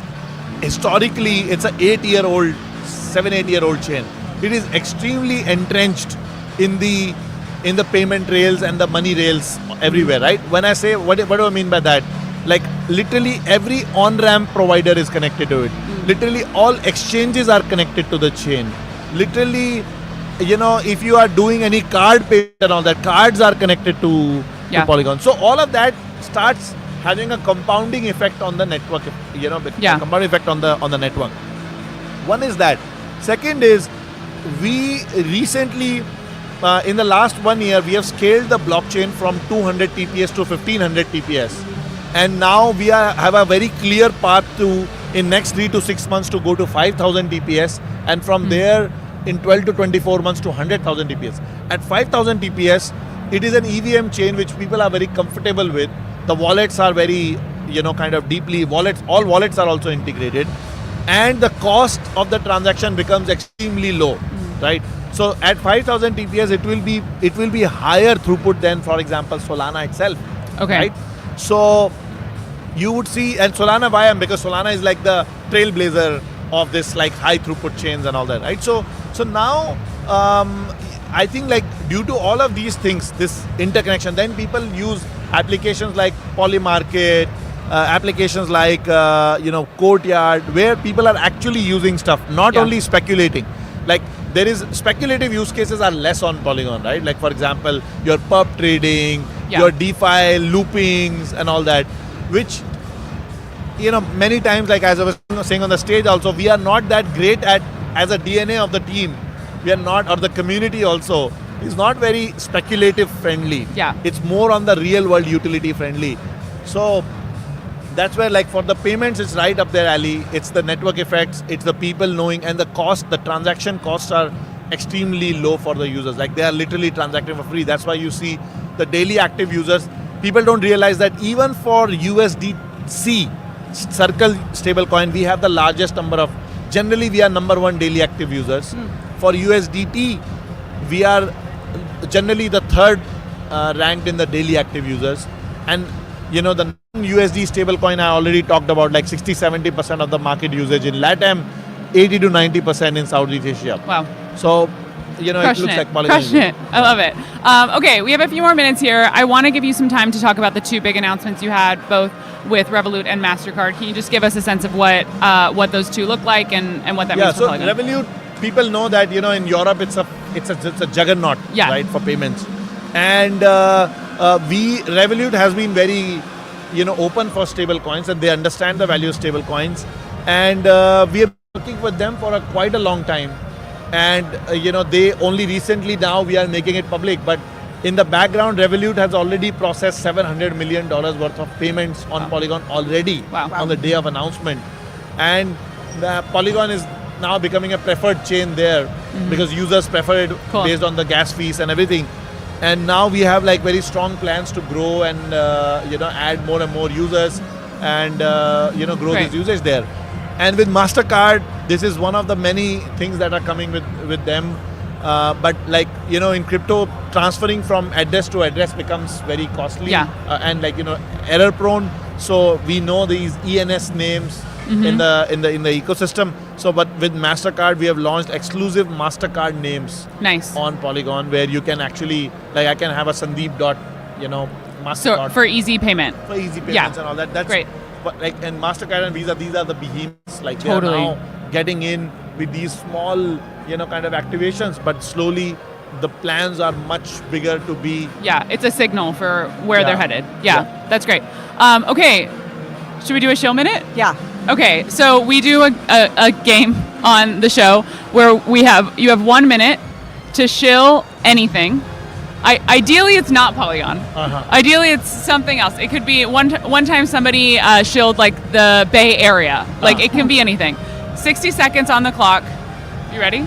historically, it's an 7-8-year-old chain. It is extremely entrenched in the payment rails and the money rails everywhere, right? When I say, what do I mean by that? Literally every on-ramp provider is connected to it. Literally all exchanges are connected to the chain. Literally, if you are doing any card payment and all that, cards are connected to Polygon. So all of that starts having a compounding effect on the network, compounding effect on the network. One is that. Second is, we recently, in the last 1 year, we have scaled the blockchain from 200 TPS to 1500 TPS. And now we have a very clear path in next 3 to 6 months to go to 5,000 TPS, and from there in 12 to 24 months to 100,000 TPS. At 5,000 TPS, it is an EVM chain which people are very comfortable with. The wallets are very, all wallets are also integrated. And the cost of the transaction becomes extremely low, right? So at 5,000 TPS, it will be higher throughput than, for example, Solana itself. Okay. Right? So you would see, and Solana, why? Because Solana is like the trailblazer of this high throughput chains and all that, right? So now I think due to all of these things, this interconnection, then people use applications like Polymarket, applications like Courtyard, where people are actually using stuff, not only speculating. There is speculative use cases are less on Polygon, right? For example, your perp trading, your DeFi loopings and all that, which many times, as I was saying on the stage also, we are not that great at, as a DNA of the team, we are not, or the community also is not very speculative friendly. Yeah. It's more on the real world utility friendly. So that's where, like, for the payments, it's right up their alley. It's the network effects, it's the people knowing, and the transaction costs are extremely low for the users. Like, they are literally transacting for free. That's why you see the daily active users. People don't realize that even for USDC Circle stablecoin, we have the largest number of. Generally, we are number one daily active users. For USDT, we are generally the third ranked in the daily active users. And the USD stablecoin I already talked about, like 60-70% of the market usage in LATAM, 80 to 90% in Southeast Asia. Wow. So, it looks like Polygon. Crushing it. I love it. Okay, we have a few more minutes here. I want to give you some time to talk about the two big announcements you had, both with Revolut and MasterCard. Can you just give us a sense of what those two look like and what that means for Polygon? Revolut, people know that in Europe it's a juggernaut, right, for payments, and Revolut has been very open for stable coins, and they understand the value of stable coins, and we are working with them for quite a long time, and they only recently now we are making it public, but in the background, Revolut has already processed $700 million worth of payments on Polygon already on the day of announcement. And Polygon is now becoming a preferred chain there because users prefer it based on the gas fees and everything. And now we have like very strong plans to grow and add more and more users and grow this usage there. And with MasterCard, this is one of the many things that are coming with them. But like, in crypto, transferring from address to address becomes very costly and like, error prone. So we know these ENS names in the ecosystem. So, but with MasterCard, we have launched exclusive MasterCard names on Polygon, where you can actually, like, I can have a Sandeep dot, MasterCard. So for easy payment. For easy payments and all that. That's great. But like, and MasterCard and Visa, these are the behemoths. Like, they are now getting in with these small, kind of activations, but slowly the plans are much bigger to be. Yeah, it's a signal for where they're headed. Yeah, that's great. Okay, should we do a shill minute? Yeah. Okay, so we do a game on the show where you have 1 minute to shill anything. Ideally, it's not Polygon. Ideally, it's something else. It could be one time somebody shilled like the Bay Area. Like it can be anything. 60 seconds on the clock. You ready?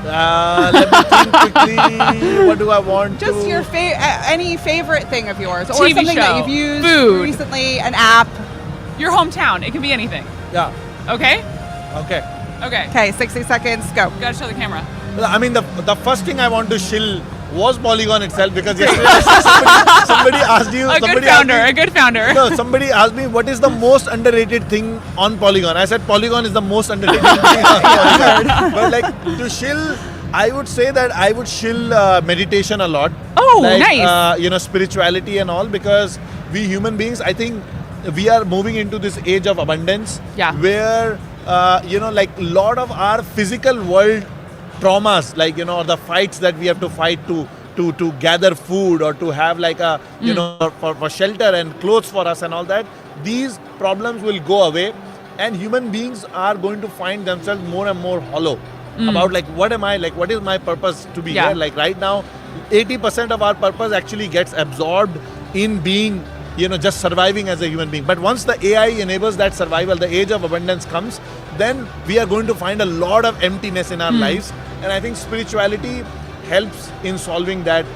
Let me think quickly. What do I want? Just your any favorite thing of yours, or TV something show, that you've used food, recently, an app. Your hometown. It can be anything. Yeah. Okay. Okay. Okay. 60 seconds. Go. You gotta show the camera. I mean, the first thing I want to shill was Polygon itself, because yesterday somebody asked you. A good founder. No, somebody asked me what is the most underrated thing on Polygon. I said Polygon is the most underrated thing on Polygon. But like, to shill, I would say that I would shill meditation a lot. Oh, like, nice. Spirituality and all, because we human beings, I think we are moving into this age of abundance. Where like a lot of our physical world traumas, like, or the fights that we have to fight to gather food, or to have like a, for shelter and clothes for us and all that, these problems will go away, and human beings are going to find themselves more and more hollow about like, what am I, like, what is my purpose to be here? Like right now, 80% of our purpose actually gets absorbed in being, just surviving as a human being. But once the AI enables that survival, the age of abundance comes, then we are going to find a lot of emptiness in our lives. And I think spirituality helps in solving that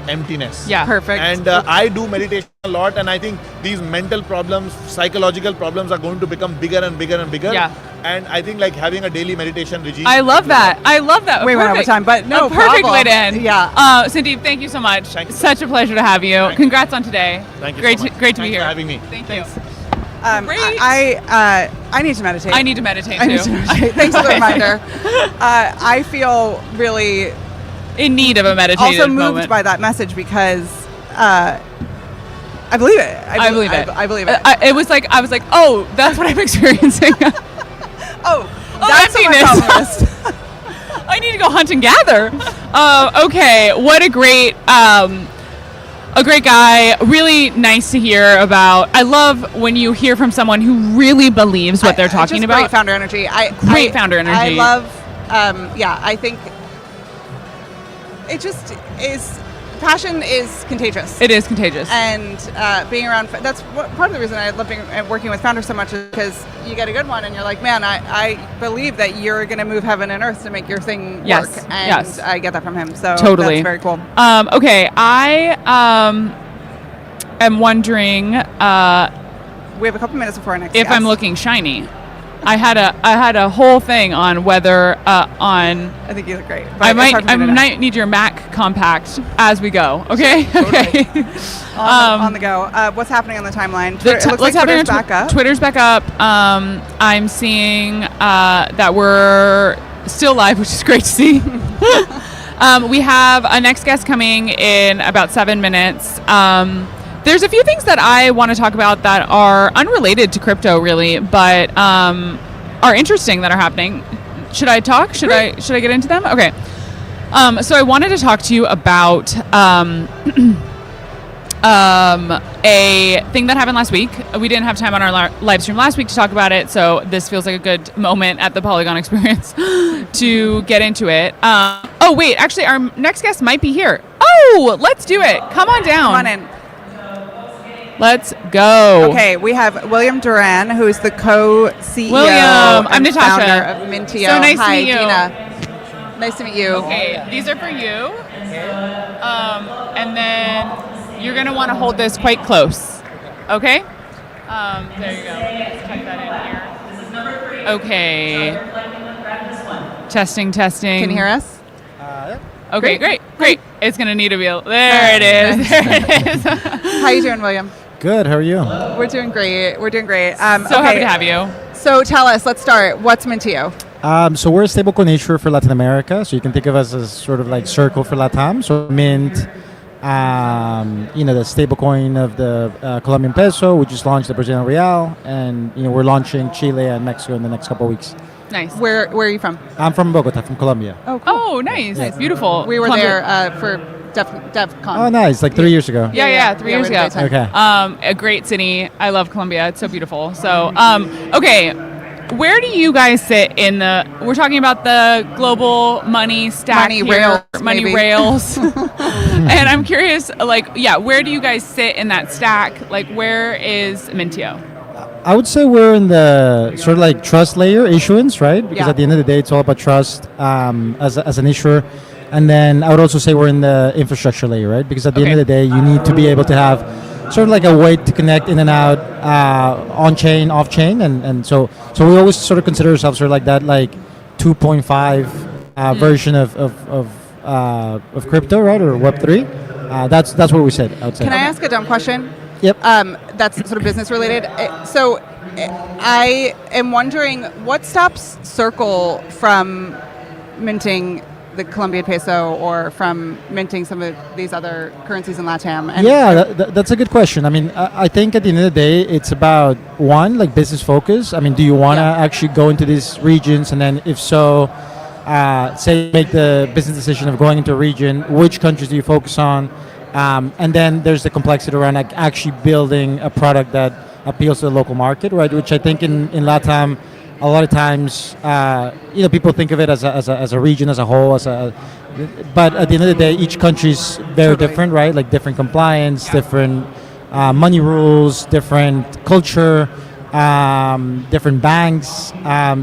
emptiness. Yeah, perfect. And I do meditation a lot, and I think these mental problems, psychological problems are going to become bigger and bigger and bigger. Yeah. And I think like having a daily meditation regime. I love that. We went over time, but no perfect problem. way to end. Yeah. Sandeep, thank you so much. Thank you. Such a pleasure to have you. Congrats on today. Thank you Great so much. Great to be Thanks here. for having me. Thank you. Great. I need to meditate. I need to meditate too. I need to meditate. Thanks for the reminder. I feel really in need of a meditative also moved moment. by that message, because I believe it. I believe it. I believe it. It was like, I was like, oh, that's what I'm experiencing. That's emptiness. I need to go hunt and gather. Okay, what a great guy. Really nice to hear about. I love when you hear from someone who really believes what they're talking about. Great founder energy. Great founder energy. I love. I think it just is passion is contagious. It is contagious. And being around, that's part of the reason I love working with founders so much, is because you get a good one and you're like, man, I believe that you're going to move heaven and earth to make your thing work. And I get that from him. So totally. That's very cool. Okay, I am wondering We have a couple minutes before our next if guest. I'm looking shiny. I had a whole thing on whether on. I think you look great. I might need your Mac compact as we go. Okay. Okay. on the go. What's happening on the timeline? It looks like Twitter's back up. Twitter's back up. I'm seeing that we're still live, which is great to see. We have a next guest coming in about 7 minutes. There's a few things that I want to talk about that are unrelated to crypto, really, but are interesting that are happening. Should I talk? Should I get into them? Okay. So I wanted to talk to you about a thing that happened last week. We didn't have time on our live stream last week to talk about it, so this feels like a good moment at the Polygon experience to get into it. Oh, wait, actually, our next guest might be here. Oh, let's do it. Come on down. Come on in. Let's go. Okay, we have William Duran, who is the co-CEO William, I'm and Natasha. founder of Mintio. So nice to Hi, meet you. Dina. Nice to meet you. Okay, these are for you. And then you're going to want to hold this quite close. Okay? There you go. Let's tuck that in here. Okay. Testing. Can you hear us? Okay, great. It's going to need to be... There it is. How you doing, William? Good. How are you? We're doing great. So happy to have you. So tell us, let's start. What's Mintio? So we're a stablecoin issuer for Latin America. So you can think of us as sort of like Circle for Latam. So Mint, the stablecoin of the Colombian peso. We just launched the Brazilian real, and we're launching Chile and Mexico in the next couple of weeks. Nice. Where are you from? I'm from Bogota, from Colombia. Oh, cool. Oh, nice. Beautiful. We were Colombia. there for Devconnect. Oh, nice. Like 3 years ago. Yeah, 3 years we had ago. a great Okay. A great city. I love Colombia. It's so beautiful. So, okay, where do you guys sit in the? We're talking about the global money stack, money rails, and I'm curious, where do you guys sit in that stack? Like, where is Mintio? I would say we're in the sort of like trust layer issuance, right? Because at the end of the day, it's all about trust as an issuer. And then I would also say we're in the infrastructure layer, right? Because at the end of the day, you need to be able to have sort of like a way to connect in and out, on-chain, off-chain. And so we always sort of consider ourselves sort of like that, like 2.5 version of crypto, right? Or Web3. That's where we sit, I would say. Can I ask a dumb question? Yep. That's sort of business related. So I am wondering what stops Circle from minting the Colombian peso or from minting some of these other currencies in LATAM? And That's a good question. I mean, I think at the end of the day, it's about one, like business focus. I mean, do you want to actually go into these regions? And then if so, say make the business decision of going into a region, which countries do you focus on? And then there's the complexity around like actually building a product that appeals to the local market, right? Which I think in LATAM, a lot of times, people think of it as a region as a whole, but at the end of the day, each country is very different, right? Like different compliance, different money rules, different culture, different banks.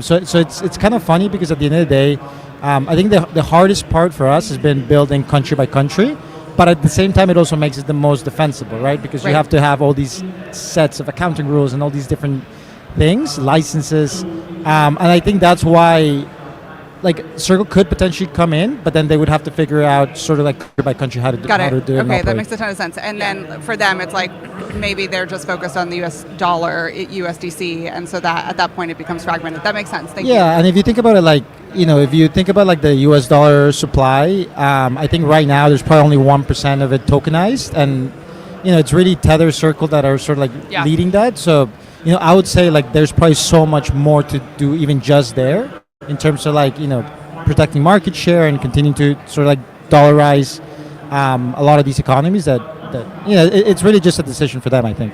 So it's kind of funny because at the end of the day, I think the hardest part for us has been building country by country. But at the same time, it also makes it the most defensible, right? Because you have to have all these sets of accounting rules and all these different things, licenses. And I think that's why, like, Circle could potentially come in, but then they would have to figure out sort of like country by country how to do it. Okay, that makes a ton of sense. And then for them, it's like maybe they're just focused on the US dollar, USDC, and so that at that point it becomes fragmented. That makes sense. Thank you. Yeah, and if you think about it like, if you think about like the US dollar supply, I think right now there's probably only 1% of it tokenized, and it's really Tether, Circle that are sort of like leading that. So I would say like there's probably so much more to do even just there in terms of like protecting market share and continuing to sort of like dollarize a lot of these economies that it's really just a decision for them, I think.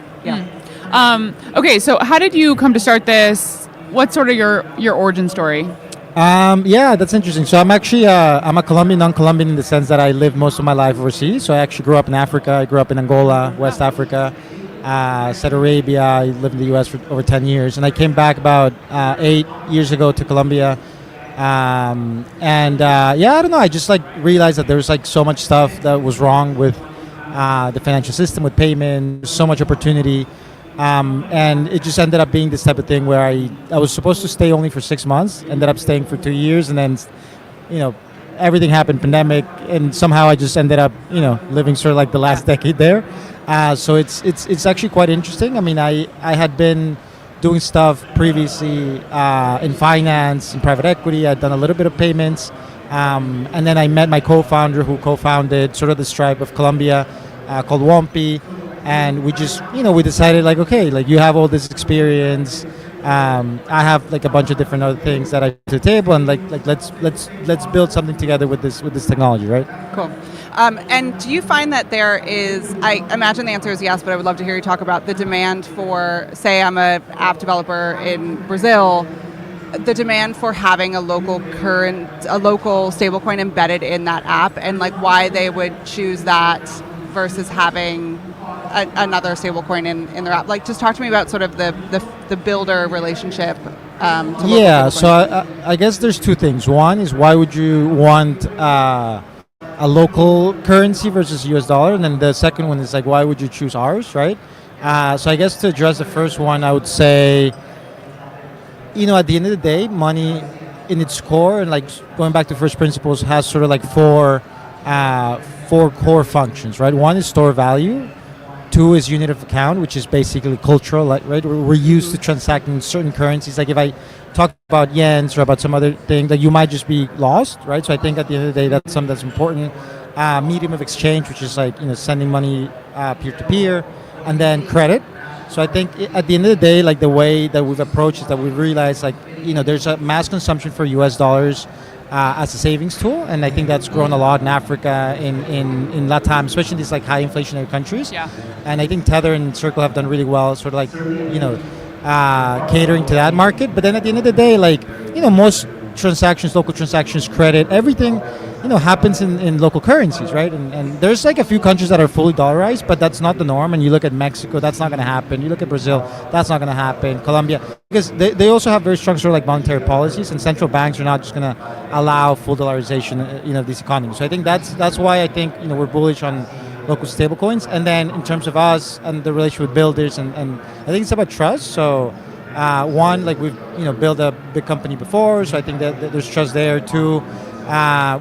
Okay, so how did you come to start this? What's sort of your origin story? Yeah, that's interesting. So I'm actually I'm a Colombian, non-Colombian in the sense that I lived most of my life overseas. So I actually grew up in Africa. I grew up in Angola, West Africa, Saudi Arabia. I lived in the U.S. for over 10 years, and I came back about 8 years ago to Colombia. Yeah, I don't know. I just like realized that there was like so much stuff that was wrong with the financial system, with payment. So much opportunity. And it just ended up being this type of thing where I was supposed to stay only for 6 months, ended up staying for 2 years, and then, everything happened, pandemic, and somehow I just ended up, living sort of like the last decade there. So it's actually quite interesting. I mean, I had been doing stuff previously in finance, in private equity. I'd done a little bit of payments, and then I met my co-founder who co-founded sort of the stripe of Colombia called Wompi. And we just, we decided like, okay, like you have all this experience. I have like a bunch of different other things that I bring to the table, and like let's build something together with this technology, right? Cool. And do you find that there is, I imagine the answer is yes, but I would love to hear you talk about the demand for, say I'm an app developer in Brazil, the demand for having a local stablecoin embedded in that app, and like why they would choose that versus having another stablecoin in their app. Like, just talk to me about sort of the builder relationship. Yeah, so I guess there's two things. One is, why would you want a local currency versus US dollar? And then the second one is like, why would you choose ours, right? So I guess to address the first one, I would say, at the end of the day, money in its core, and like going back to first principles, has sort of like four core functions, right? One is store value. Two is unit of account, which is basically cultural, like, right? We're used to transacting certain currencies. Like if I talk about yens or about some other thing, that you might just be lost, right? So I think at the end of the day, that's something that's important. Medium of exchange, which is like sending money peer-to-peer, and then credit. So I think at the end of the day, like the way that we've approached is that we realize like there's a mass consumption for US dollars as a savings tool, and I think that's grown a lot in Africa, in Latam, especially in these like high inflationary countries. Yeah. And I think Tether and Circle have done really well, sort of like catering to that market. But then at the end of the day, like most transactions, local transactions, credit, everything happens in local currencies, right? And there's like a few countries that are fully dollarized, but that's not the norm. And you look at Mexico, that's not going to happen. You look at Brazil, that's not going to happen. Colombia, because they also have very strong sort of like monetary policies, and central banks are not just going to allow full dollarization of these economies. So I think that's why I think we're bullish on local stablecoins. And then in terms of us and the relationship with builders, and I think it's about trust. So one, like we've built a big company before, so I think that there's trust there. Two,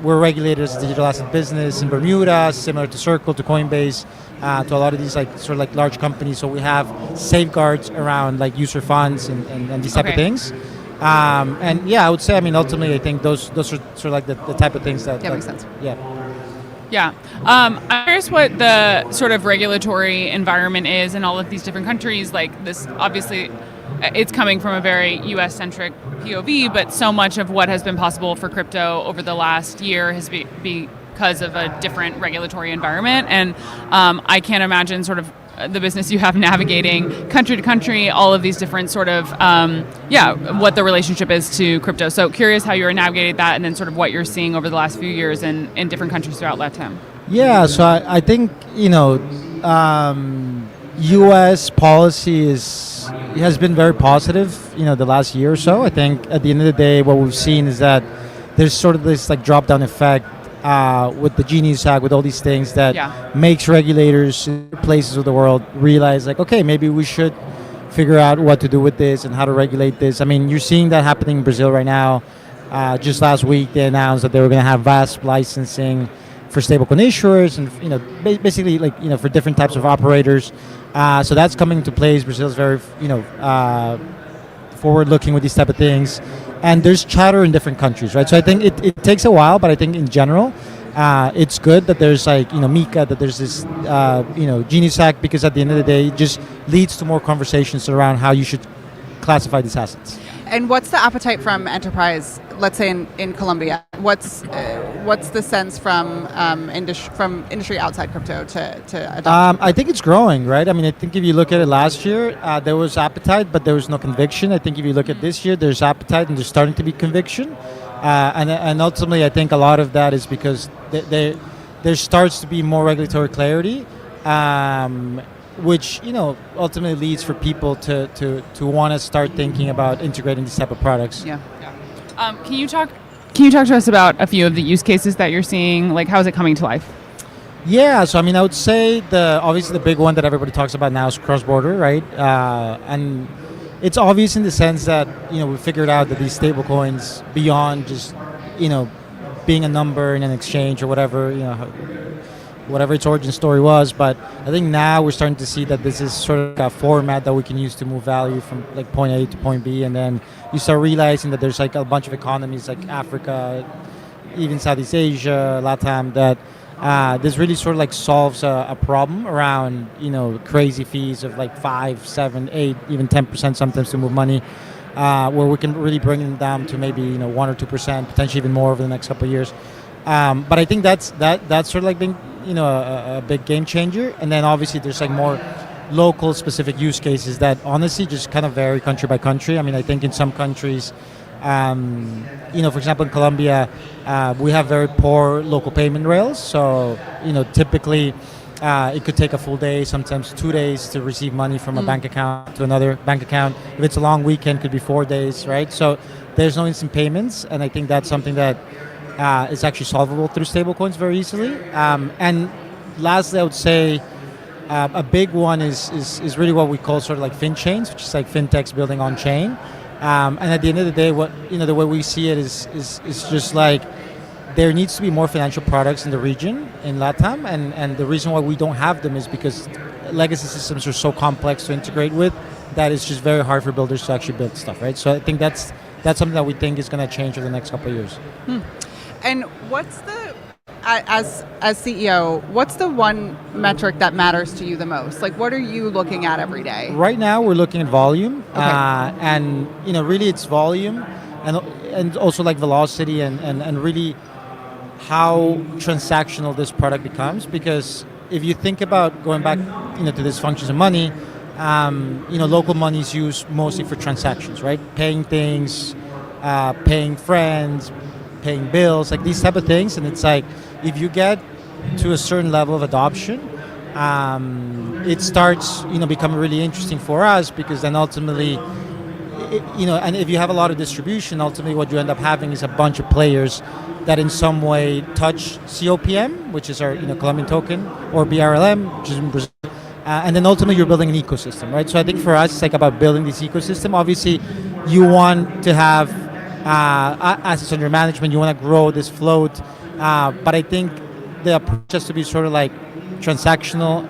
we're regulated as a digital asset business in Bermuda, similar to Circle, to Coinbase, to a lot of these like sort of like large companies. So we have safeguards around like user funds and these type of things. And yeah, I would say, I mean, ultimately, I think those are sort of like the type of things that makes sense. Yeah. Yeah. I'm curious what the sort of regulatory environment is in all of these different countries. Like this, obviously, it's coming from a very US-centric POV, but so much of what has been possible for crypto over the last year has been because of a different regulatory environment. And I can't imagine sort of the business you have navigating country to country, all of these different sort of, what the relationship is to crypto. So curious how you're navigating that, and then sort of what you're seeing over the last few years in different countries throughout LATAM. Yeah, so I think, U.S. policy has been very positive, the last year or so. I think at the end of the day, what we've seen is that there's sort of this like drop-down effect with the Genius Act, with all these things that makes regulators in places of the world realize like, okay, maybe we should figure out what to do with this and how to regulate this. I mean, you're seeing that happening in Brazil right now. Just last week, they announced that they were going to have VASP licensing for stablecoin issuers, and basically like for different types of operators. So that's coming into place. Brazil's very forward-looking with these type of things, and there's chatter in different countries, right? So I think it takes a while, but I think in general, it's good that there's like MiCA, that there's this Genius Act, because at the end of the day, it just leads to more conversations around how you should classify these assets. And what's the appetite from enterprise, let's say in Colombia? What's the sense from industry outside crypto to adopt? I think it's growing, right? I mean, I think if you look at it last year, there was appetite, but there was no conviction. I think if you look at this year, there's appetite and there's starting to be conviction. and ultimately, I think a lot of that is because there starts to be more regulatory clarity, which ultimately leads for people to want to start thinking about integrating these type of products. Yeah. Can you talk to us about a few of the use cases that you're seeing? Like, how is it coming to life? Yeah, so I mean, I would say obviously the big one that everybody talks about now is cross-border, right? And it's obvious in the sense that we figured out that these stable coins, beyond just being a number in an exchange or whatever, whatever its origin story was, but I think now we're starting to see that this is sort of a format that we can use to move value from like point A to point B, and then you start realizing that there's like a bunch of economies like Africa, even Southeast Asia, LATAM, that this really sort of like solves a problem around crazy fees of like 5, 7, 8, even 10% sometimes to move money, where we can really bring them down to maybe 1 or 2%, potentially even more over the next couple of years. But I think that's sort of like being a big game changer. And then obviously there's like more local specific use cases that honestly just kind of vary country by country. I mean, I think in some countries, for example, in Colombia, we have very poor local payment rails. So, typically it could take a full day, sometimes 2 days to receive money from a bank account to another bank account. If it's a long weekend, it could be 4 days, right? So there's no instant payments. And I think that's something that is actually solvable through stablecoins very easily. And lastly, I would say a big one is really what we call sort of like FinChains, which is like fintechs building on chain. And at the end of the day, what the way we see it is just like there needs to be more financial products in the region in LATAM, and the reason why we don't have them is because legacy systems are so complex to integrate with that it's just very hard for builders to actually build stuff, right? So I think that's something that we think is going to change over the next couple of years. And what's as CEO, what's the one metric that matters to you the most? Like, what are you looking at every day? Right now, we're looking at volume, Okay. and really it's volume, and also like velocity, and really how transactional this product becomes. Because if you think about going back, to these functions of money, local money is used mostly for transactions, right? Paying things, paying friends, paying bills, like these type of things. And it's like, if you get to a certain level of adoption, it starts, becoming really interesting for us, because then ultimately, and if you have a lot of distribution, ultimately what you end up having is a bunch of players that in some way touch COPM, which is our Colombian token, or BRLM, which is in Brazil. And then ultimately you're building an ecosystem, right? So I think for us, it's like about building this ecosystem. Obviously, you want to have assets under management, you want to grow this float, but I think the approach has to be sort of like transactional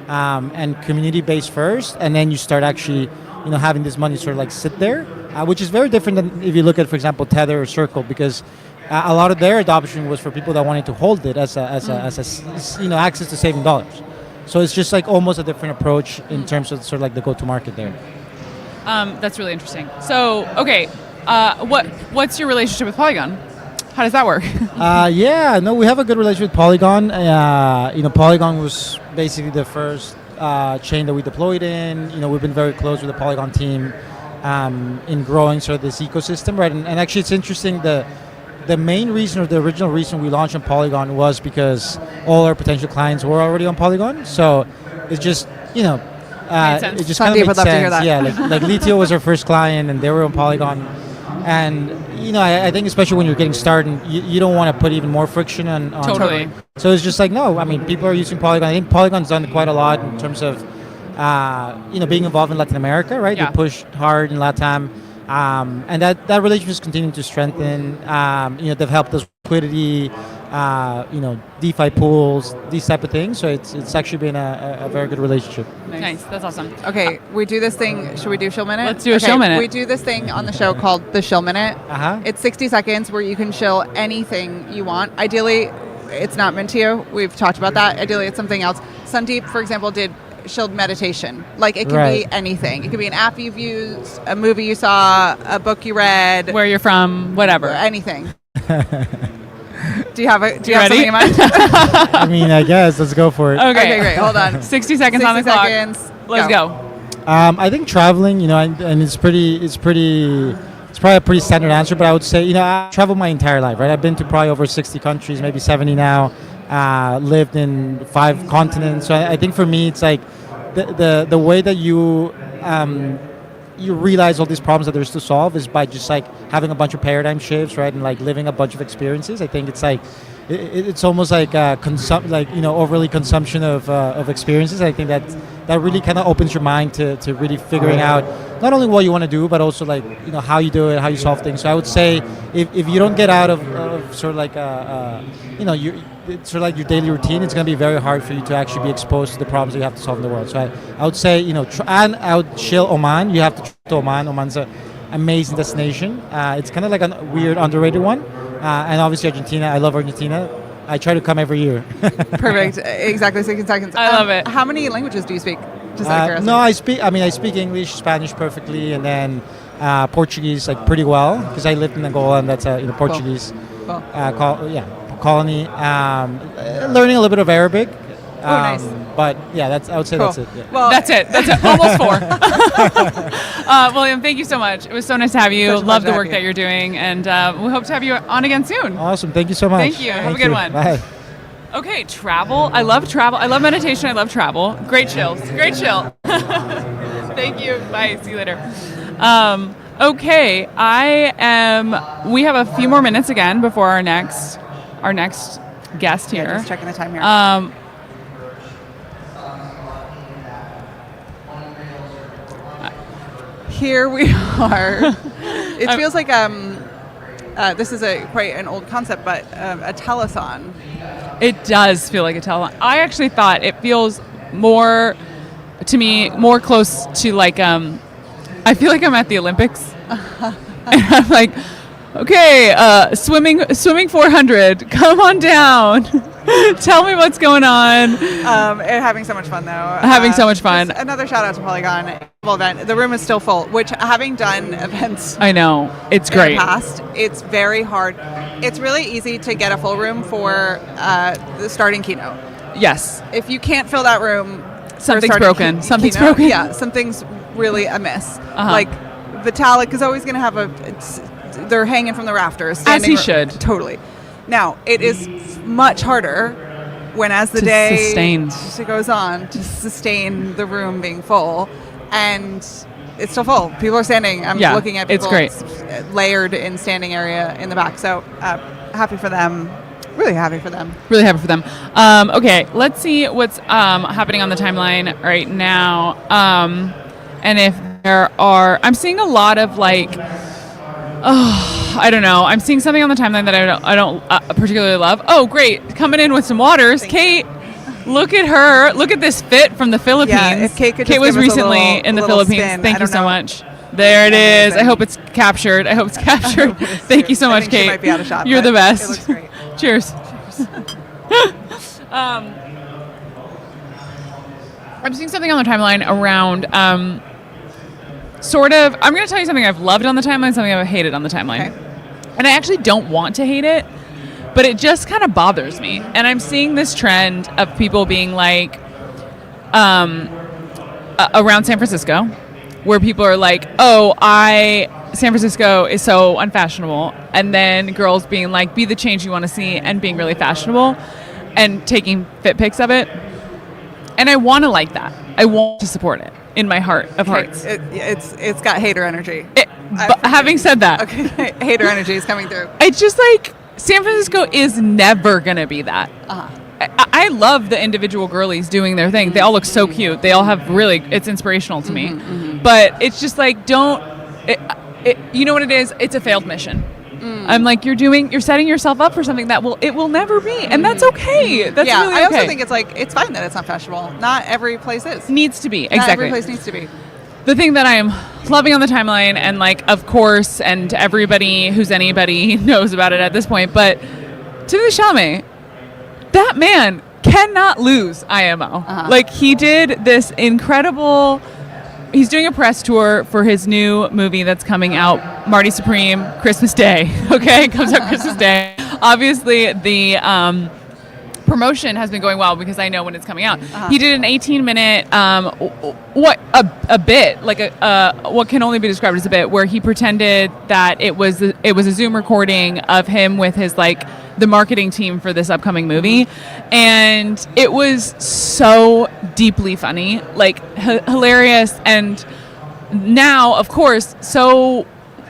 and community-based first, and then you start actually having this money sort of like sit there, which is very different than if you look at, for example, Tether or Circle, because a lot of their adoption was for people that wanted to hold it as access to saving dollars. So it's just like almost a different approach in terms of sort of like the go-to-market there. That's really interesting. So, okay, what's your relationship with Polygon? How does that work? We have a good relationship with Polygon. Polygon was basically the first chain that we deployed in. We've been very close with the Polygon team in growing sort of this ecosystem, right? And actually, it's interesting. The main reason, or the original reason we launched on Polygon, was because all our potential clients were already on Polygon. So it's just Made sense. it just Some kind of people made would love to hear sense. that. Yeah, like Litio was our first client, and they were on Polygon. And I think especially when you're getting started, you don't want to put even more friction on. Totally. So it's just like, no, I mean, people are using Polygon. I think Polygon's done quite a lot in terms of being involved in Latin America, right? Yeah. They pushed hard in LATAM. And that relationship is continuing to strengthen. They've helped us with liquidity, DeFi pools, these type of things. So it's actually been a very good relationship. Nice. That's awesome. Okay, we do this thing. Should we do Shill Minute? Let's do a Shill Minute. We do this thing on the show called the Shill Minute. Uh-huh. It's 60 seconds where you can shill anything you want. Ideally, it's not meant to you. We've talked about that. Ideally, it's something else. Sandeep, for example, did shilled meditation. Like, it can be anything. It could be an app you've used, a movie you saw, a book you read, Where you're from, whatever. anything. Do you have ready? something in mind? I mean, I guess let's go for it. Okay, great. Hold on. 60 seconds on the 60 clock. seconds. Let's go. I think traveling, and it's pretty it's probably a pretty standard answer, but I would say, I traveled my entire life, right? I've been to probably over 60 countries, maybe 70 now. Lived in 5 continents. So I think for me, it's like the way that you realize all these problems that there's to solve is by just like having a bunch of paradigm shifts, right, and like living a bunch of experiences. I think it's like it's almost like overly consumption of experiences. I think that really kind of opens your mind to really figuring out not only what you want to do, but also like how you do it, how you solve things. So I would say if you don't get out of sort of like it's sort of like your daily routine, it's going to be very hard for you to actually be exposed to the problems that you have to solve in the world. So I would say, and I would chill Oman. You have to trip to Oman. Oman's an amazing destination. It's kind of like a weird, underrated one. And obviously Argentina. I love Argentina. I try to come every year. Perfect. Exactly 60 seconds. I love it. How many languages do you speak? Just out of curiosity. No, I speak English, Spanish perfectly, and then Portuguese like pretty well because I lived in Angola and that's Portuguese. Cool. Colony. Learning a little bit of Arabic. Nice. But yeah, I would say Cool. that's it. Yeah. Well, That's it. Almost 4. William, thank you so much. It was so nice to have you. Such a Love the pleasure to work have that you. you're doing, and we hope to have you on again soon. Awesome. Thank you so much. Thank you. Have a good one. Bye. Okay, travel. I love travel. I love meditation. I love travel. Great chills. Great chill. Thank you. Bye. See you later. Okay, we have a few more minutes again before our next guest here. just checking the time here. Here we are. It feels like this is quite an old concept, but a telethon. It does feel like a telethon. I actually thought it feels more close to like I feel like I'm at the Olympics. And I'm like, okay, swimming 400. Come on down. Tell me what's going on. And having so much fun though. Having so much fun. Just another shout out to Polygon event. The room is still full, which having done events I know. It's in great. the past, it's very hard. It's really easy to get a full room for the starting keynote. Yes. If you can't fill that room, for Something's starting broken. Something's keynote, broken. Yeah, something's really amiss. Uh-huh. Like Vitalik is always going to have they're hanging from the rafters. Standing he should. Totally. Now, it is much harder when as the To day sustain. goes on to sustain the room being full, and it's still full. People are standing. I'm Yeah, looking at it's people great. layered in standing area in the back. So happy for them. Really happy for them. Really happy for them. Okay, let's see what's happening on the timeline right now. And if there are, I'm seeing a lot of like, I don't know. I'm seeing something on the timeline that I don't particularly love. Oh, great! Coming in with some waters, Kate. Look at her. Look at this fit from the Philippines. Yeah, if Kate could just was give us a recently little- in the little Philippines. spin. Thank I you don't so know. much. There it is. I hope it's captured. Thank you so I much, think she Kate. might be out of shot, You're but the best. It looks great. Cheers. I'm seeing something on the timeline around sort of, I'm going to tell you something I've loved on the timeline, something I've hated on the timeline. Okay. And I actually don't want to hate it, but it just kind of bothers me. And I'm seeing this trend of people being like, around San Francisco, where people are like, San Francisco is so unfashionable. And then girls being like, be the change you want to see, and being really fashionable and taking fit pics of it. And I want to like that. I want to support it in my heart of hearts. It's got hater energy. But having said that, Okay, hater energy is coming through. it's just like San Francisco is never going to be that. I love the individual girlies doing their thing. They all look so cute. They all have it's inspirational to me. But it's just like, you know what it is? It's a failed mission. I'm like, you're setting yourself up for something that it will never be. And that's okay. That's yeah, really I also okay. think it's fine that it's not fashionable. Not every place is. Needs to be. Not Exactly. every place needs to be. The thing that I am loving on the timeline, and like, of course, and everybody who's anybody knows about it at this point, but Timothée Chalamet, that man cannot lose IMO. Like, he did this incredible. He's doing a press tour for his new movie that's coming out, Marty Supreme, Christmas Day. Okay, it comes out Christmas Day. Obviously, the promotion has been going well because I know when it's coming out. He did an 18-minute a bit, like what can only be described as a bit, where he pretended that it was a Zoom recording of him with his the marketing team for this upcoming movie, and it was so deeply funny, hilarious, and now, of course,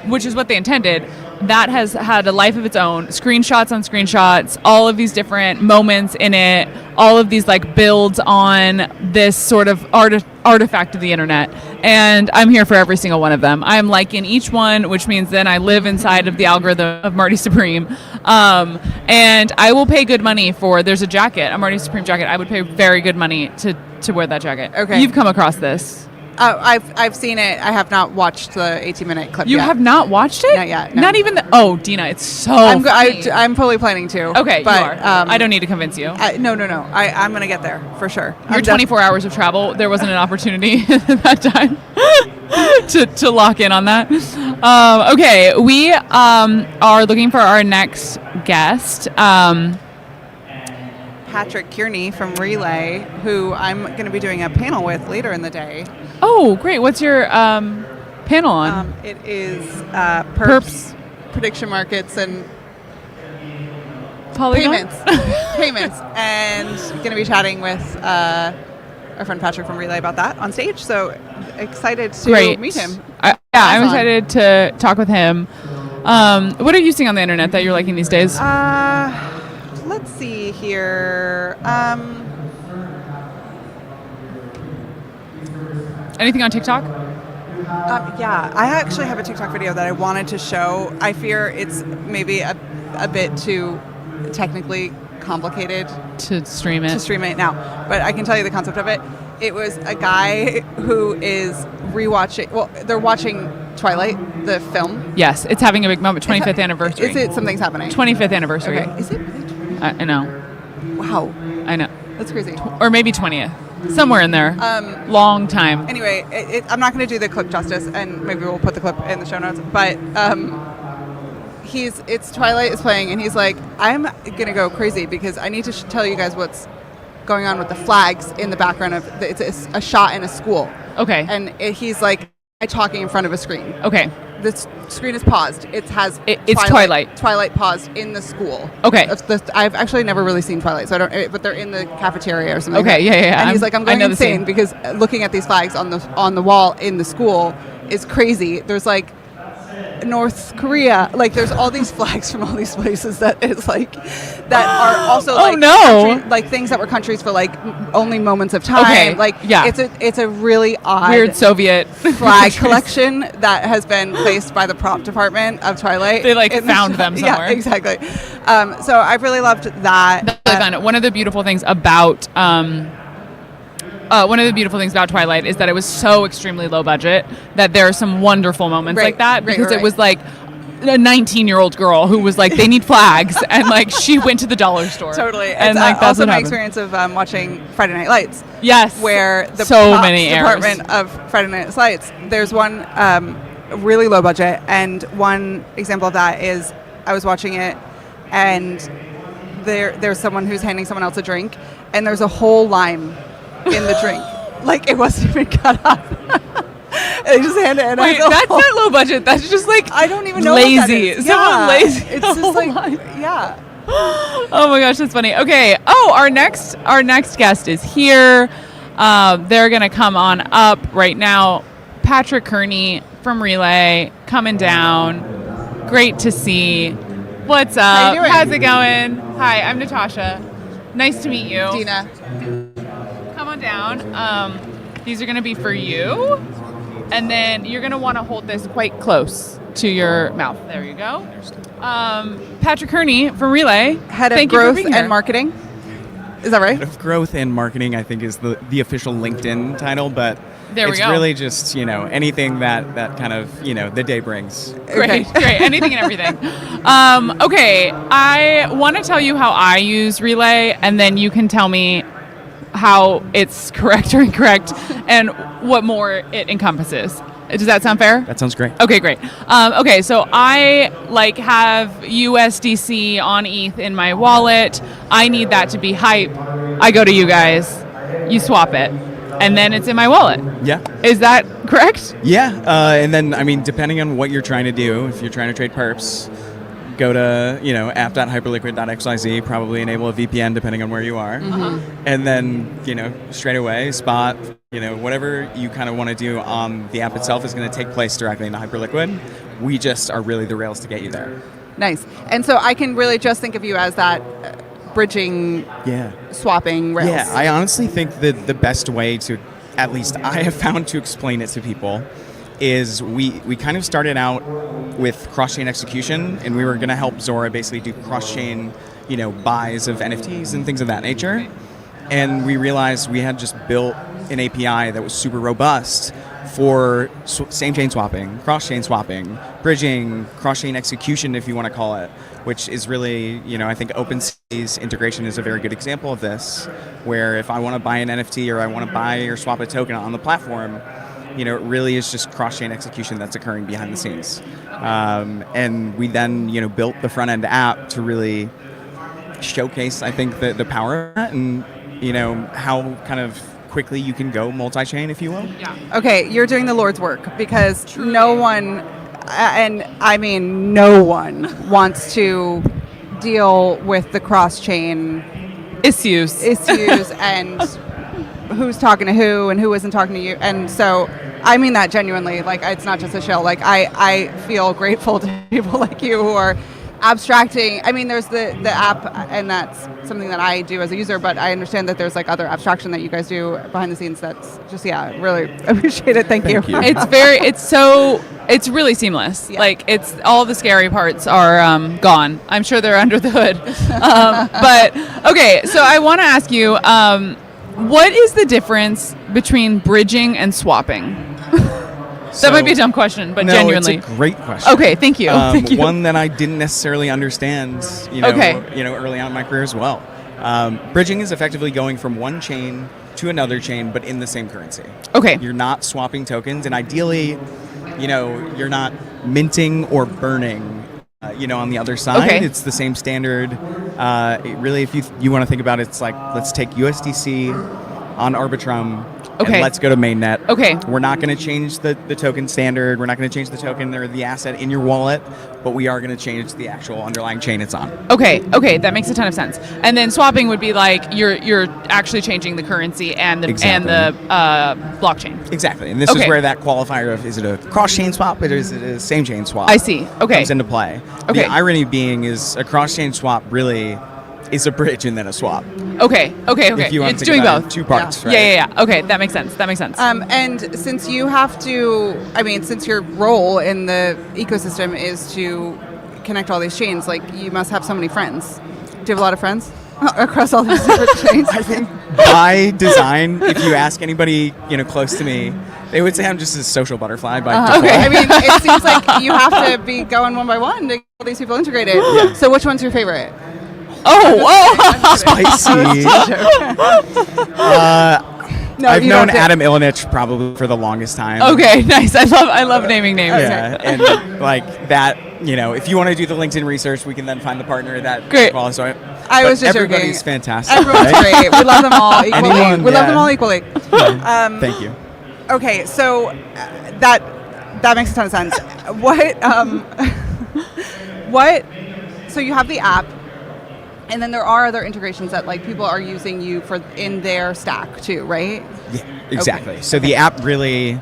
which is what they intended. That has had a life of its own. Screenshots on screenshots, all of these different moments in it, all of these builds on this sort of artifact of the internet. And I'm here for every single one of them. I'm liking each one, which means then I live inside of the algorithm of Marty Supreme. And I will pay good money there's a jacket, a Marty Supreme jacket. I would pay very good money to wear that jacket. Okay. You've come across this. I've seen it. I have not watched the 18-minute clip You yet. have not watched it? Not yet. No. Not even the... Dina, it's so funny. I'm fully planning to. Okay, but, you are. I don't need to convince you. No. I'm going to get there, for sure. Your 24 hours of travel, there wasn't an opportunity at that time to lock in on that. Okay, we are looking for our next guest. Patrick Kearney from Relay, who I'm going to be doing a panel with later in the day. Oh, great. What's your panel on? It is perps, prediction markets, and Polygon? payments. And going to be chatting with our friend Patrick from Relay about that on stage. So excited to meet him. I'm excited to talk with him. What are you seeing on the internet that you're liking these days? Let's see here. Anything on TikTok? Yeah, I actually have a TikTok video that I wanted to show. I fear it's maybe a bit too technically complicated to stream it now, but I can tell you the concept of it. It was a guy who is rewatching. Well, they're watching Twilight, the film. Yes, it's having a big moment. 25th anniversary. Is it something's happening? 25th anniversary. Okay. Is it really 20th? I know. Wow. I know. That's crazy. Or maybe 20th. Somewhere in there. Long time. Anyway, I'm not going to do the clip justice, and maybe we'll put the clip in the show notes. But it's Twilight is playing, and he's like, I'm going to go crazy because I need to tell you guys what's going on with the flags in the background of it's a shot in a school. Okay. And he's like talking in front of a screen. Okay. The screen is paused. It's Twilight. Twilight paused in the school. Okay. I've actually never really seen Twilight, so I don't. But they're in the cafeteria or something. Okay. Yeah. And he's like, I'm going insane because looking at these flags on the wall in the school is crazy. There's North Korea, there's all these flags from all these places that is that are also things that were countries for only moments of time. Okay. It's a really odd weird Soviet flag collection that has been placed by the prop department of Twilight. They found them somewhere. Yeah, exactly. So I've really loved that. One of the beautiful things about Twilight is that it was so extremely low budget that there are some wonderful moments like that because it was a 19-year-old girl who was they need flags and she went to the dollar store. Totally. And that's also my experience of watching Friday Night Lights. Yes. Where the many department of Friday Night Lights, there's one really low budget, and one example of that is I was watching it and there's someone who's handing someone else a drink and there's a whole lime in the drink. It wasn't even cut up. They just hand it in. Wait, that's not low budget. That's just I don't even know lazy. What that is. Someone lazy. It's just yeah. Oh my gosh, that's funny. Okay. Oh, our next guest is here. They're gonna come on up right now. Patrick Kearney from Relay coming down. Great to see. What's up? How you doing? How's it going? Hi, I'm Natasha. Nice to meet you. Dina. Come on down. These are going to be for you. And then you're going to want to hold this quite close to your mouth. There you go. Patrick Kearney from Relay. Head of Growth and Marketing. Is that right? Head of Growth and Marketing, I think, is the official LinkedIn title, but it's really just, anything that kind of, the day brings. Great. Anything and everything. Okay, I want to tell you how I use Relay, and then you can tell me how it's correct or incorrect and what more it encompasses. Does that sound fair? That sounds great. Okay, great. Okay, so I have USDC on ETH in my wallet. I need that to be hype. I go to you guys. You swap it, and then it's in my wallet. Yeah. Is that correct? Yeah, and then, I mean, depending on what you're trying to do, if you're trying to trade perps, go to, app.hyperliquid.xyz, probably enable a VPN depending on where you are. And then, straight away, spot, whatever you kind of want to do on the app itself is going to take place directly into Hyperliquid. We just are really the rails to get you there. Nice. And so I can really just think of you as that bridging, swapping rails. Yeah, I honestly think that the best way to, at least I have found to explain it to people, is we kind of started out with cross-chain execution, and we were going to help Zora basically do cross-chain, buys of NFTs and things of that nature. And we realized we had just built an API that was super robust for same-chain swapping, cross-chain swapping, bridging, cross-chain execution, if you want to call it, which is really, I think OpenSea's integration is a very good example of this, where if I want to buy an NFT or I want to buy or swap a token on the platform, it really is just cross-chain execution that's occurring behind the scenes. And we then, built the front-end app to really showcase, I think, the power of that and, how kind of quickly you can go multi-chain, if you will. Yeah. Okay, you're doing the Lord's work because no one, and I mean no one, wants to deal with the cross-chain Issues and who's talking to who and who isn't talking to you. And so I mean that genuinely. Like, it's not just a shill. Like, I feel grateful to people like you who are abstracting. I mean, there's the app, and that's something that I do as a user, but I understand that there's like other abstraction that you guys do behind the scenes. That's just, really appreciate it. Thank you. It's really seamless. Yeah. Like, it's all the scary parts are gone. I'm sure they're under the hood. But okay, so I want to ask you, what is the difference between bridging and swapping? That might be a dumb question, but genuinely. It's a great question. Okay, thank you. Thank you. One that I didn't necessarily understand, early on in my career as well. Bridging is effectively going from one chain to another chain, but in the same currency. Okay. You're not swapping tokens, and ideally, you're not minting or burning. On the other side, Okay. It's the same standard. Really, if you want to think about it, it's like, let's take USDC on Arbitrum, Okay. and let's go to mainnet. Okay. We're not going to change the token standard. We're not going to change the token or the asset in your wallet, but we are going to change the actual underlying chain it's on. Okay, that makes a ton of sense. And then swapping would be like you're actually changing the currency and the blockchain. Exactly, and this is where that qualifier of, is it a cross-chain swap or is it a same-chain swap? I see. Okay. Comes into play. Okay. The irony being is a cross-chain swap really is a bridge and then a swap. Okay. If you want It's to doing think about it in both. 2 parts, right? Yeah. Okay, that makes sense. And since you have to, since your role in the ecosystem is to connect all these chains, like, you must have so many friends. Do you have a lot of friends across all these different chains? I think by design, if you ask anybody, close to me, they would say I'm just a social butterfly by default. Okay, I mean, it seems like you have to be going one by one to get all these people integrated. Yeah. So which one's your favorite? Spicy. No, I've you known don't have to- Adam Ilinich probably for the longest time. Okay, nice. I love naming names. Yeah, and like that, if you want to do the LinkedIn research, we can then find the partner that Great. qualifies. So I was just everybody's joking. fantastic. Everyone's right? great. We love them all equally. Anyone, we love yeah. them all equally. Thank you. Okay, so that makes a ton of sense. So you have the app, and then there are other integrations that, like, people are using you for in their stack too, right? Yeah, exactly. Okay. So the app really,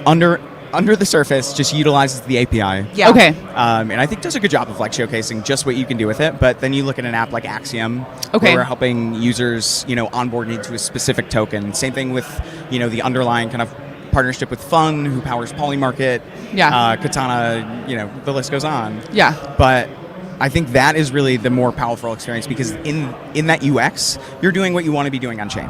under the surface, just utilizes the API. Yeah. Okay. And I think does a good job of like showcasing just what you can do with it. But then you look at an app like Axiom, Okay. where we're helping users, onboard into a specific token. Same thing with, the underlying kind of partnership with Fun, who powers Polymarket. Yeah. Katana, the list goes on. Yeah. But I think that is really the more powerful experience, because in that UX, you're doing what you want to be doing on chain.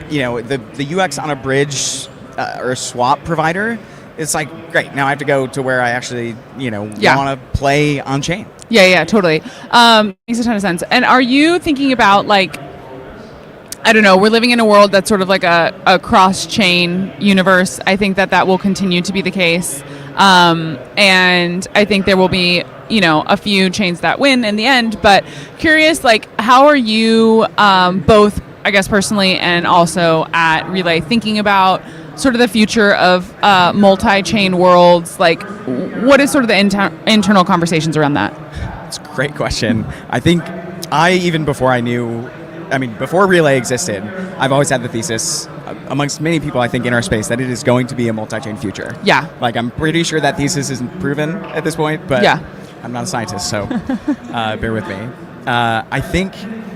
The UX on a bridge or a swap provider, it's like, great, now I have to go to where I actually, want to play on chain. Yeah, totally. Makes a ton of sense. And are you thinking about, like, I don't know, we're living in a world that's sort of like a cross-chain universe. I think that will continue to be the case. And I think there will be, a few chains that win in the end. But curious, like, how are you both, I guess, personally and also at Relay thinking about sort of the future of multi-chain worlds? Like, what is sort of the internal conversations around that? It's a great question. I think even before before Relay existed, I've always had the thesis, amongst many people I think in our space, that it is going to be a multi-chain future. Yeah. Like, I'm pretty sure that thesis isn't proven at this point, but yeah. I'm not a scientist, so bear with me. I think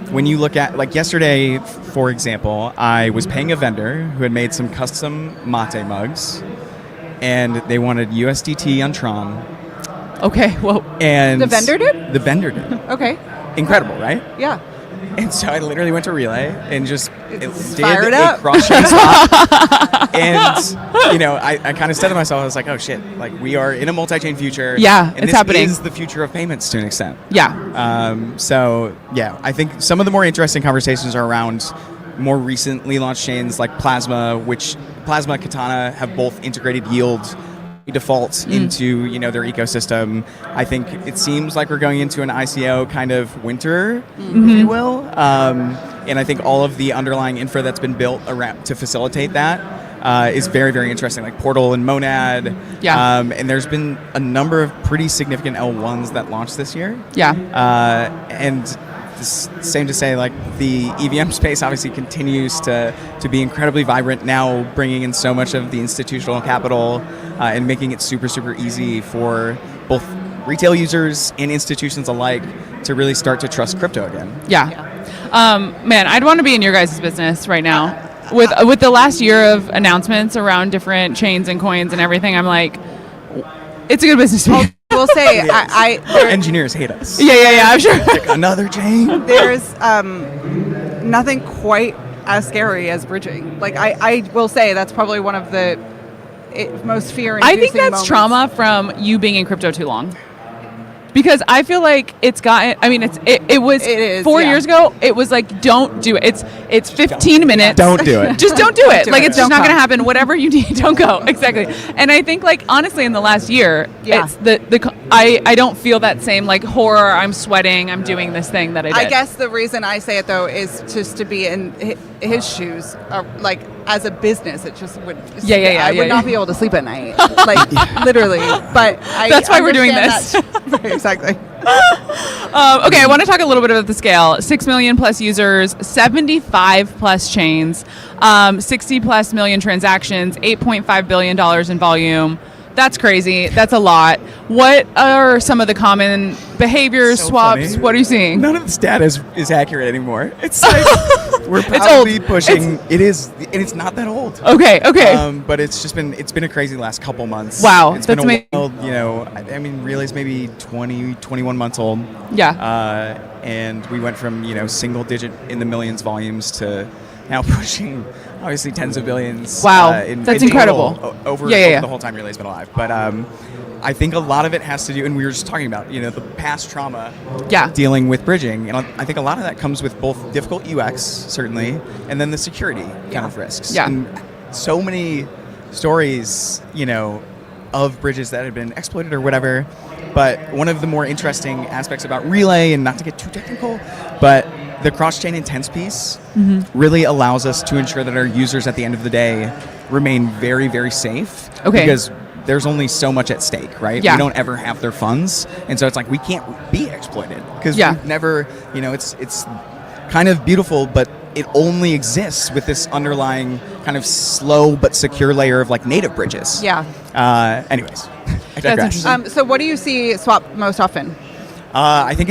when you look at, like yesterday, for example, I was paying a vendor who had made some custom mate mugs, and they wanted USDT on Tron. Okay, well, And The vendor did? The vendor did. Okay. Incredible, right? Yeah. And so I literally went to Relay and just did Fire it a up. cross-chain swap. And, I kind of said to myself, I was like, oh shit, like we are in a multi-chain future. Yeah, and it's this happening. is the future of payments to an extent. Yeah. So, yeah, I think some of the more interesting conversations are around more recently launched chains like Plasma, which Plasma and Katana have both integrated yield default into their ecosystem. I think it seems like we're going into an ICO kind of winter, if you will, and I think all of the underlying infra that's been built around to facilitate that is very, very interesting, like Portal and Monad. Yeah. And there's been a number of pretty significant L1s that launched this year. Yeah. And same to say, like, the EVM space obviously continues to be incredibly vibrant now, bringing in so much of the institutional capital and making it super, super easy for both retail users and institutions alike to really start to trust crypto again. Yeah. Man, I'd want to be in your guys' business right now. With the last year of announcements around different chains and coins and everything, I'm like, it's a good business to be in. We'll say Our engineers hate us. Yeah, I'm sure. Like, another chain? there's nothing quite as scary as bridging. Like, I will say that's probably one of the most fear-inducing I think that's moments. trauma from you being in crypto too long. Because I feel like it's gotten, it was It is, 4 yeah. years ago, it was like, don't do it. It's 15 minutes. Don't do it. Just don't do it. do Like, it. it's just Don't not going to come. happen. Whatever you need, don't go. Exactly. And I think, like, honestly, in the last year, Yeah. it's I don't feel that same, like, horror, I'm sweating, I'm doing this thing that I did. I guess the reason I say it though is just to be in his shoes, like as a business, it just would. Yeah, I would not be able to sleep at night, like literally. But That's why we're doing this. Right, exactly. Okay, I want to talk a little bit about the scale. 6 million plus users, 75 plus chains, 60 plus million transactions, $8.5 billion in volume. That's crazy. That's a lot. What are some of the common behaviors, So swaps? funny. What are you seeing? None of this data is accurate anymore. It's like we're probably old. pushing. It is, and it's not that old. Okay. But it's been a crazy last couple months. Wow, It's that's been amazing. a while, I mean, Relay's maybe 20, 21 months old. Yeah. And we went from, single digit in the millions volumes to now pushing obviously tens of billions. Wow, in that's total incredible. Over Yeah. the whole time Relay's been alive. But I think a lot of it has to do, and we were just talking about, the past trauma Yeah. dealing with bridging. And I think a lot of that comes with both difficult UX, certainly, and then the security kind of risks. Yeah. And so many stories, of bridges that have been exploited or whatever. But one of the more interesting aspects about Relay, and not to get too technical, but the cross-chain intents piece really allows us to ensure that our users at the end of the day remain very, very safe. Okay. Because there's only so much at stake, right? Yeah. We don't ever have their funds. And so it's like we can't be exploited because Yeah. we've never, it's kind of beautiful, but it only exists with this underlying kind of slow but secure layer of like native bridges. Yeah. Anyways, I digress. interesting. So what do you see swap most often? I think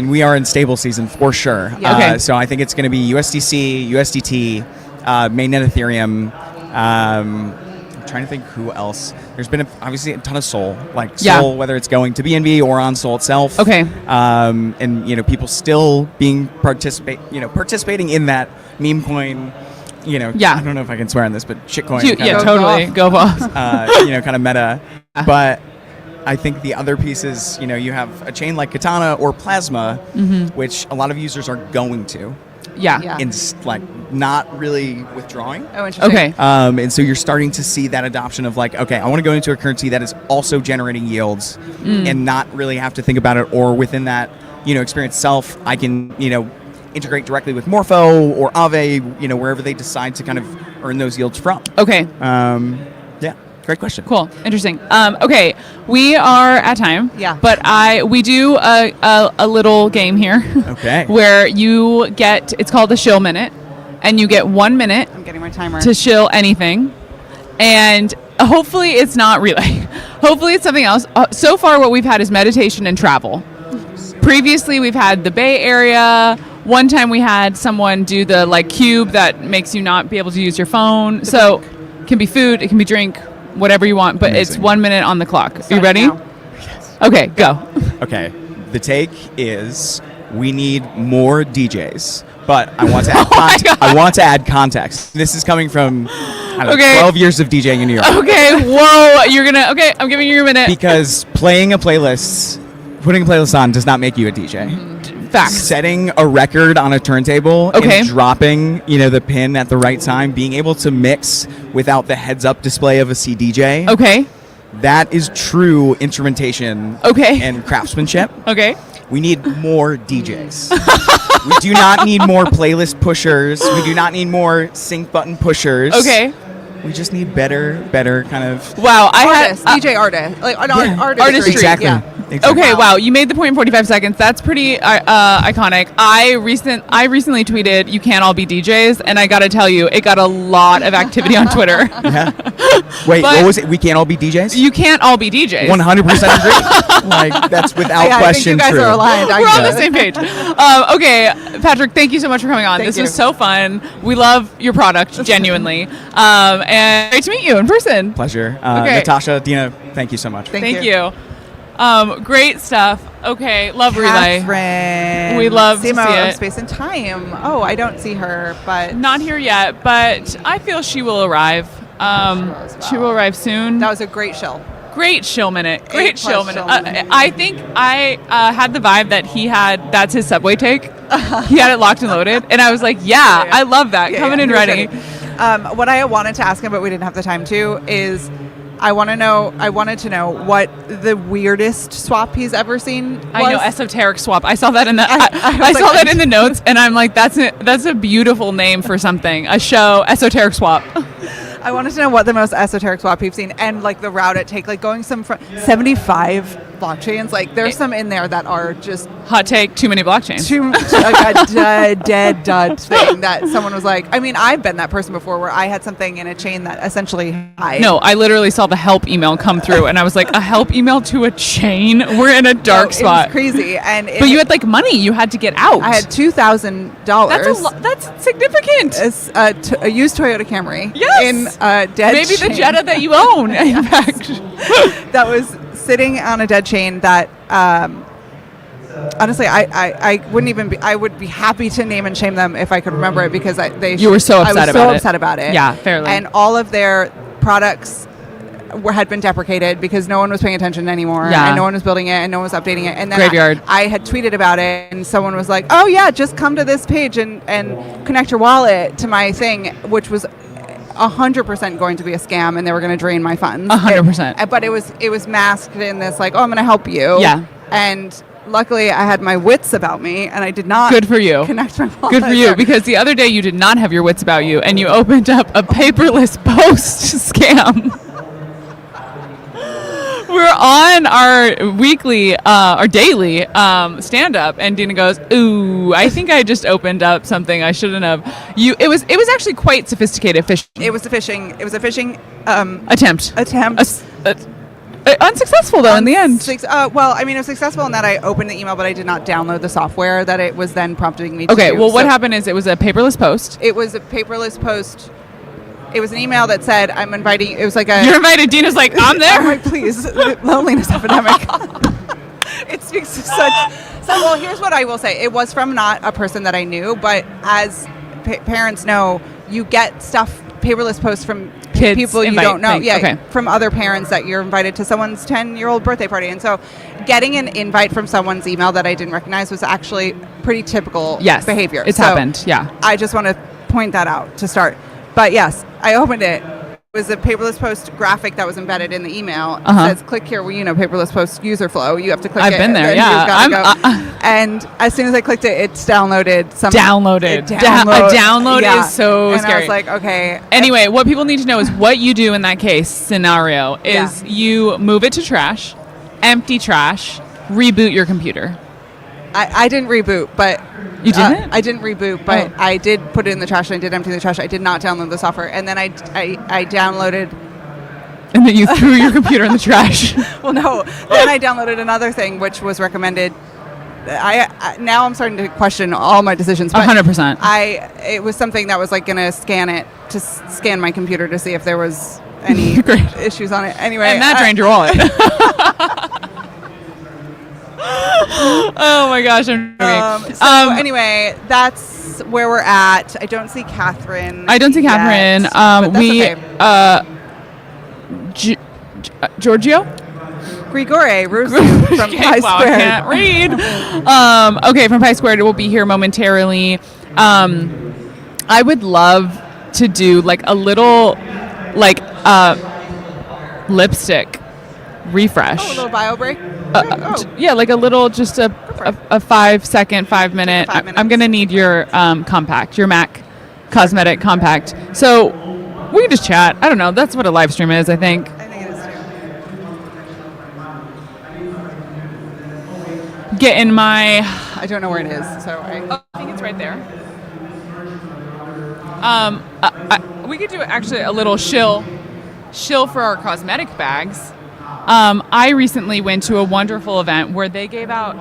we are in stable season for sure. Yeah. Okay. So I think it's going to be USDC, USDT, mainnet Ethereum. I'm trying to think who else. There's been obviously a ton of Sol, Yeah. Sol, whether it's going to BNB or on Sol itself. Okay. And people still participating in that meme coin. Yeah. I don't know if I can swear on this, but shitcoin. Yeah, kind of, totally. Go boss. kind of meta. But I think the other piece is, you have a chain like Katana or Plasma, which a lot of users are going to. Yeah. Yeah. and like not really withdrawing. Oh, interesting. Okay. And so you're starting to see that adoption of like, okay, I want to go into a currency that is also generating yields and not really have to think about it, or within that, experience itself, I can, integrate directly with Morpho or Aave, wherever they decide to kind of earn those yields from. Okay. Yeah, great question. Cool. Interesting. Okay, we are at time. Yeah. But we do a little game here. Okay. Where you get, it's called the shill minute, and you get 1 minute I'm getting my timer. to shill anything, and hopefully it's not relay. Hopefully it's something else. So far, what we've had is meditation and travel. Previously, we've had the Bay Area. One time we had someone do the like cube that makes you not be able to use your phone. So it can be food, it can be drink, whatever you want, but Amazing. it's 1 minute on the clock. Are you Starting ready? now. Okay, go. Okay, the take is we need more DJs, but I want to add I want to add context. This is coming from Okay. 12 years of DJing in New York. Okay, whoa, okay, I'm giving you your minute. Because putting a playlist on does not make you a DJ. Facts. Setting a record on a turntable Okay. and dropping, the pin at the right time, being able to mix without the heads-up display of a CDJ. Okay, That is true instrumentation Okay. and craftsmanship. okay. We need more DJs. We do not need more playlist pushers. We do not need more sync button pushers. Okay. We just need better kind of. Wow, I Artist, had DJ artist, like artistry. Artistry. Exactly. Yeah. Exactly. Okay, wow, you made the point in 45 seconds. That's pretty iconic. I recently tweeted, "You can't all be DJs," and I got to tell you, it got a lot of activity on Twitter. Yeah. Wait, But- what was it? We can't all be DJs? You can't all be DJs. 100% agree. Like, that's without Yeah, question I think you guys true. are aligned. We're on the same page. Okay, Patrick, thank you so much for coming on. Thank This you. was so fun. We love your product, genuinely. And great to meet you in person. Pleasure. Okay. Natasha, Dina, thank you so much. Thank Thank you. Great stuff. Okay, love Relay. Catherine. We love to Simo see of it. Space and Time. Oh, I don't see her, but Not here yet, but I feel she will arrive. She will arrive soon. that was a great show. Great shill minute. Great 8+ shill minute. shill minute. I think I had the vibe that that's his Subway take. He had it locked and loaded. And I was like, yeah. I love that. Yeah, Coming yeah, in he was ready. What I wanted to ask him, but we didn't have the time to, is I wanted to know what the weirdest swap he's ever seen was. I know, esoteric swap. I saw that in the I I was saw like- that in the notes, and I'm like, that's a beautiful name for something. A show, esoteric swap. I wanted to know what the most esoteric swap you've seen, and like the route it take, like going some 75 blockchains. Like there's some in there that are just Hot take, too many blockchains. like a dead dud thing that someone was like. I mean, I've been that person before where I had something in a chain that essentially died. No, I literally saw the help email come through, and I was like, a help email to a chain? We're in a dark It spot. was crazy, and But you had like money. You had to get out. I had $2,000. That's significant. It's a used Toyota Camry. Yes. In a dead Maybe the chain. Jetta that you own, in fact. that was sitting on a dead chain that honestly I wouldn't even be. I would be happy to name and shame them if I could remember it, because You were so upset I was about so it. upset about it. Yeah, fairly. And all of their products had been deprecated because no one was paying attention anymore. Yeah. And no one was building it, and no one was updating it. And then Graveyard. I had tweeted about it, and someone was like, "Oh yeah, just come to this page and connect your wallet to my thing," which was 100% going to be a scam, and they were going to drain my funds. 100%. But it was masked in this like, "Oh, I'm going to help you." Yeah. And luckily, I had my wits about me, and I did not. Good for you. Connect my wallet. Good for you, there. because the other day you did not have your wits about you, and you opened up a paperless post scam. We're on our weekly, our daily stand-up, and Dina goes, "Ooh, I think I just opened up something I shouldn't have." It was actually quite sophisticated phishing It was a phishing attempt. Unsuccessful though in the end. Well, I mean, it was successful in that I opened the email, but I did not download the software that it was then prompting me to Okay, do. well, what So happened is it was a paperless post. It was a paperless post. It was an email that said, "I'm inviting." It was like a. You're invited. Dina's like, I'm there. I'm like, please, the loneliness epidemic. It speaks to such. So, well, here's what I will say. It was from not a person that I knew, but as parents know, you get stuff, paperless posts from Kids people you invite don't know. things. Yeah, Okay. from other parents that you're invited to someone's 10-year-old birthday party. And so getting an invite from someone's email that I didn't recognize was actually pretty typical Yes, behavior. it's So happened, yeah. I just want to point that out to start. But yes, I opened it. It was a paperless post graphic that was embedded in the email. It says, click here, well, paperless post user flow. You have to click it. I've been there, and yeah. you've gotta go. And as soon as I clicked it, it's downloaded. It A download yeah. is so and scary. I was like, okay. Anyway, what people need to know is what you do in that case scenario is you move it to trash, empty trash, reboot your computer. I didn't reboot, but You didn't? I didn't reboot, but I did put it in the trash. And I did empty the trash. I did not download the software, and then I downloaded. And then you threw your computer in the trash. Well, no. Then I downloaded another thing which was recommended. I now I'm starting to question all my decisions. But 100%. It was something that was like going to scan my computer to see if there was any issues on it. Anyway, And that drained your wallet. Oh my gosh, I'm joking. Anyway, that's where we're at. I don't see Catherine. I don't see Catherine. Yet, but that's okay. Giorgio? Grigore Rusu from Pi Wow, I Squared. can't read. Okay, from Pi Squared, it will be here momentarily. I would love to do like a little lipstick refresh. Oh, a little bio break. Yeah, like a little, just a 5 second, 5 minute. 5 minutes. I'm gonna need your compact, your MAC cosmetic compact. So we can just chat. I don't know. That's what a live stream is, I think. I think it is too. Get in my. I don't know where it is, so I think it's right there. We could do actually a little shill for our cosmetic bags. I recently went to a wonderful event where they gave out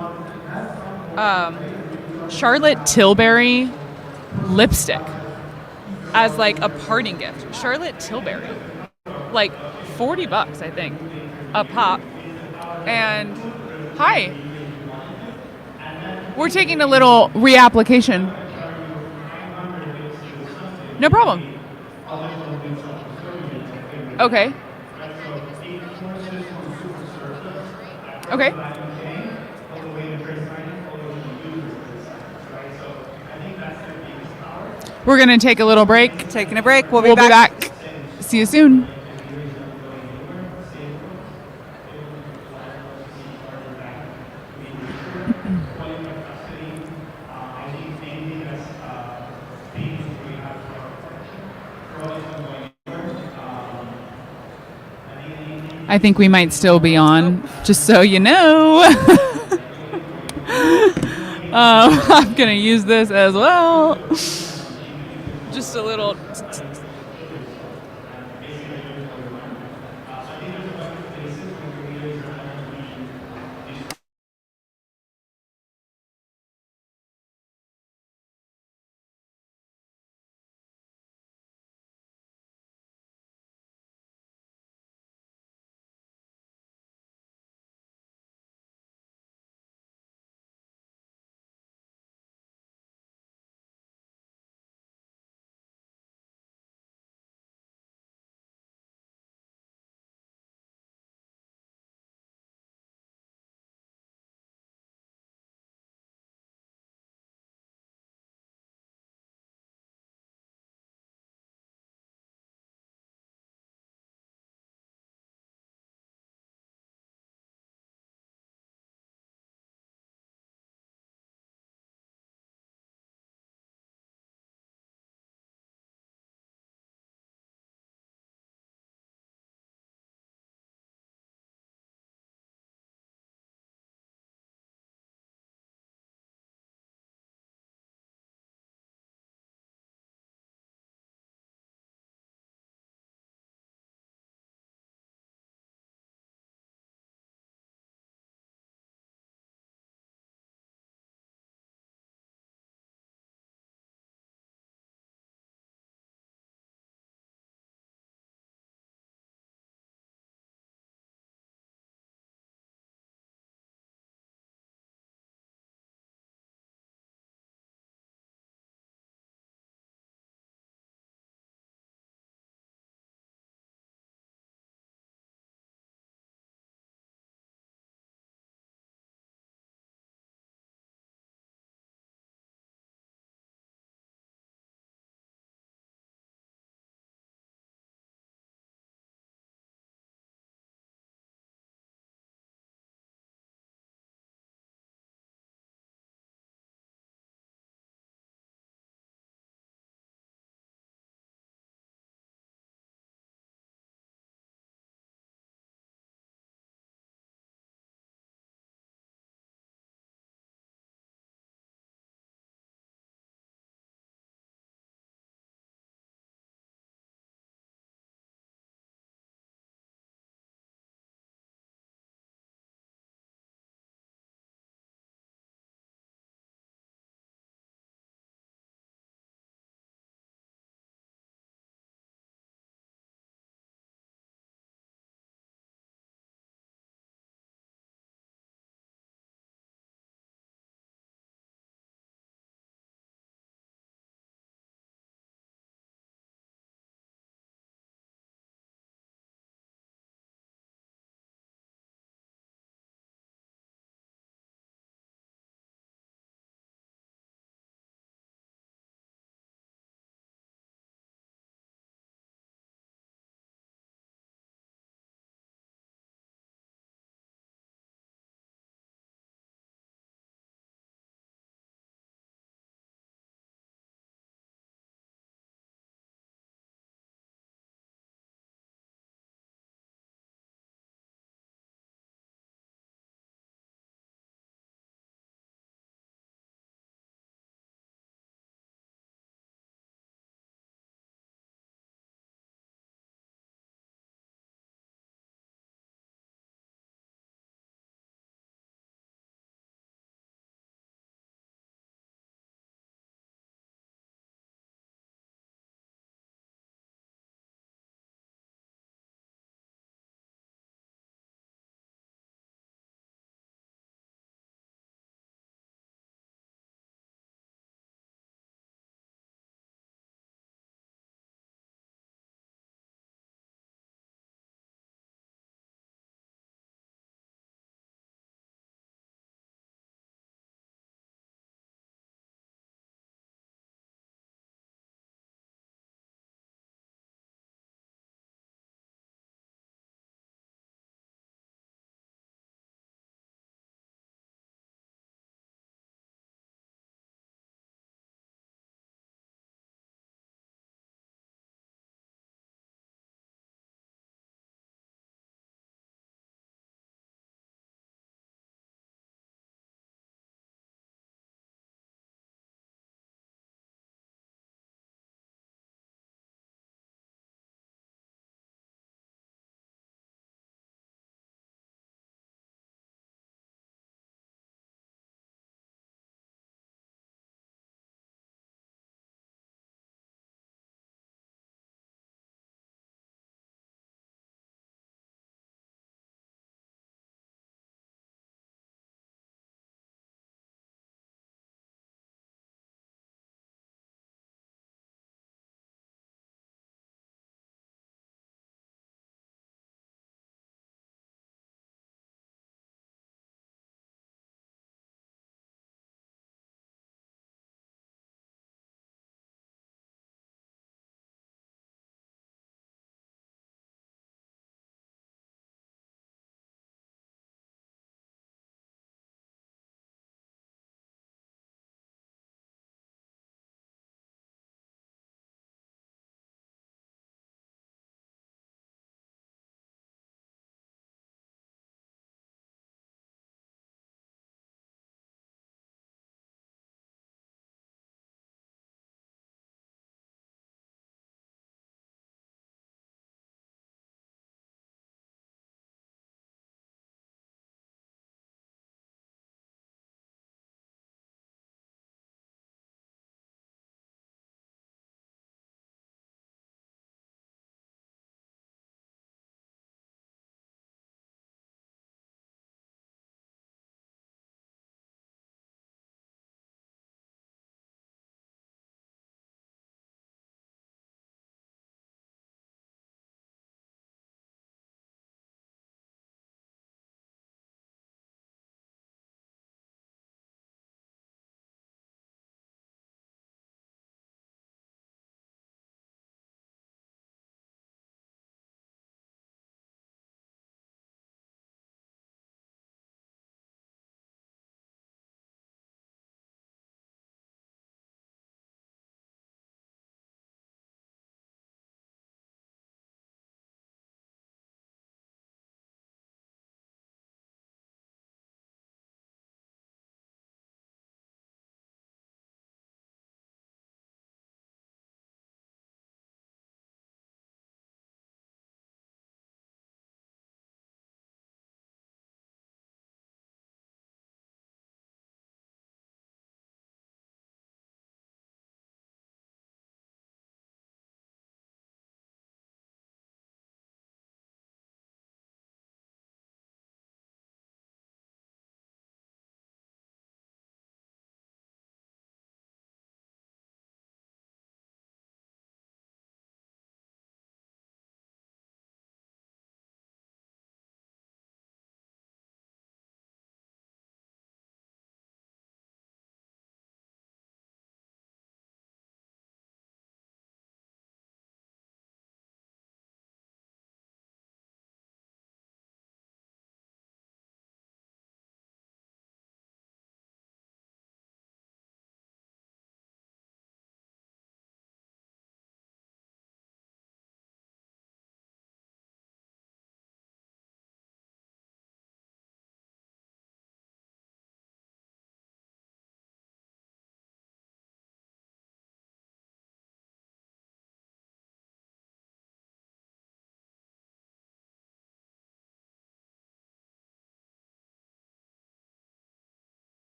Charlotte Tilbury lipstick as like a parting gift. Charlotte Tilbury, like $40, I think, a pop. And hi, we're taking a little reapplication. No problem. Okay. Okay. We're going to take a little break. taking a break. We'll Be back. See you soon. I think we might still be on, just so you know. I'm going to use this as well. Just a little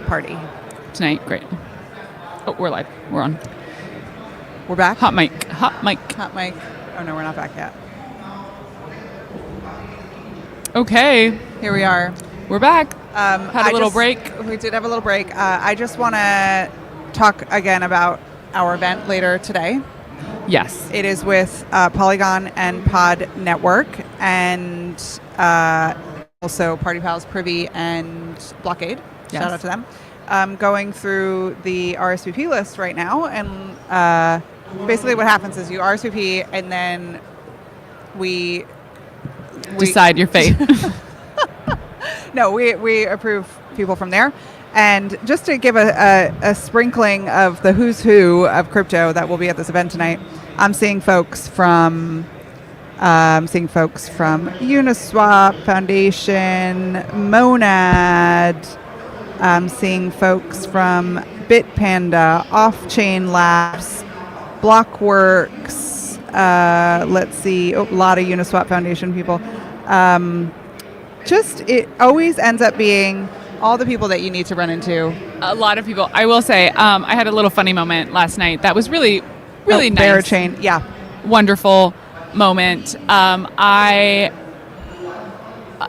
party. Tonight, great. Oh, we're live. We're on. We're back. Hot mic. Hot mic. Hot mic. Oh no, we're not back yet. Okay, Here we are. we're back. Had a little just- break. We did have a little break. I just want to talk again about our event later today. Yes. It is with Polygon and Pod Network, and also Party Pals, Privy, and Blockade. Yes. Shout out to them. Going through the RSVP list right now, and basically what happens is you RSVP, and then we Decide your fate. No, we approve people from there. And just to give a sprinkling of the who's who of crypto that will be at this event tonight, I'm seeing folks from Uniswap Foundation, Monad. I'm seeing folks from Bitpanda, Off-Chain Labs, Blockworks. Let's see, a lot of Uniswap Foundation people. Just it always ends up being all the people that you need to run into. A lot of people. I will say, I had a little funny moment last night. That was really nice. Barachain, yeah. Wonderful moment. I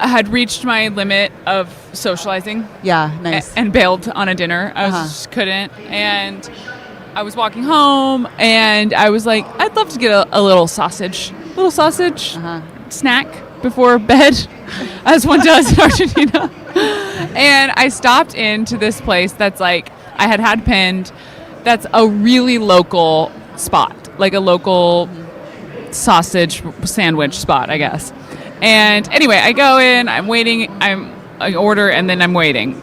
had reached my limit of socializing Yeah, nice. and bailed on a dinner. I just couldn't. And I was walking home, and I was like, I'd love to get a little sausage snack before bed, as one does in Argentina. And I stopped into this place that's like, I had pinned, that's a really local spot, like a local sausage sandwich spot, I guess. And anyway, I go in, I'm waiting, I order, and then I'm waiting.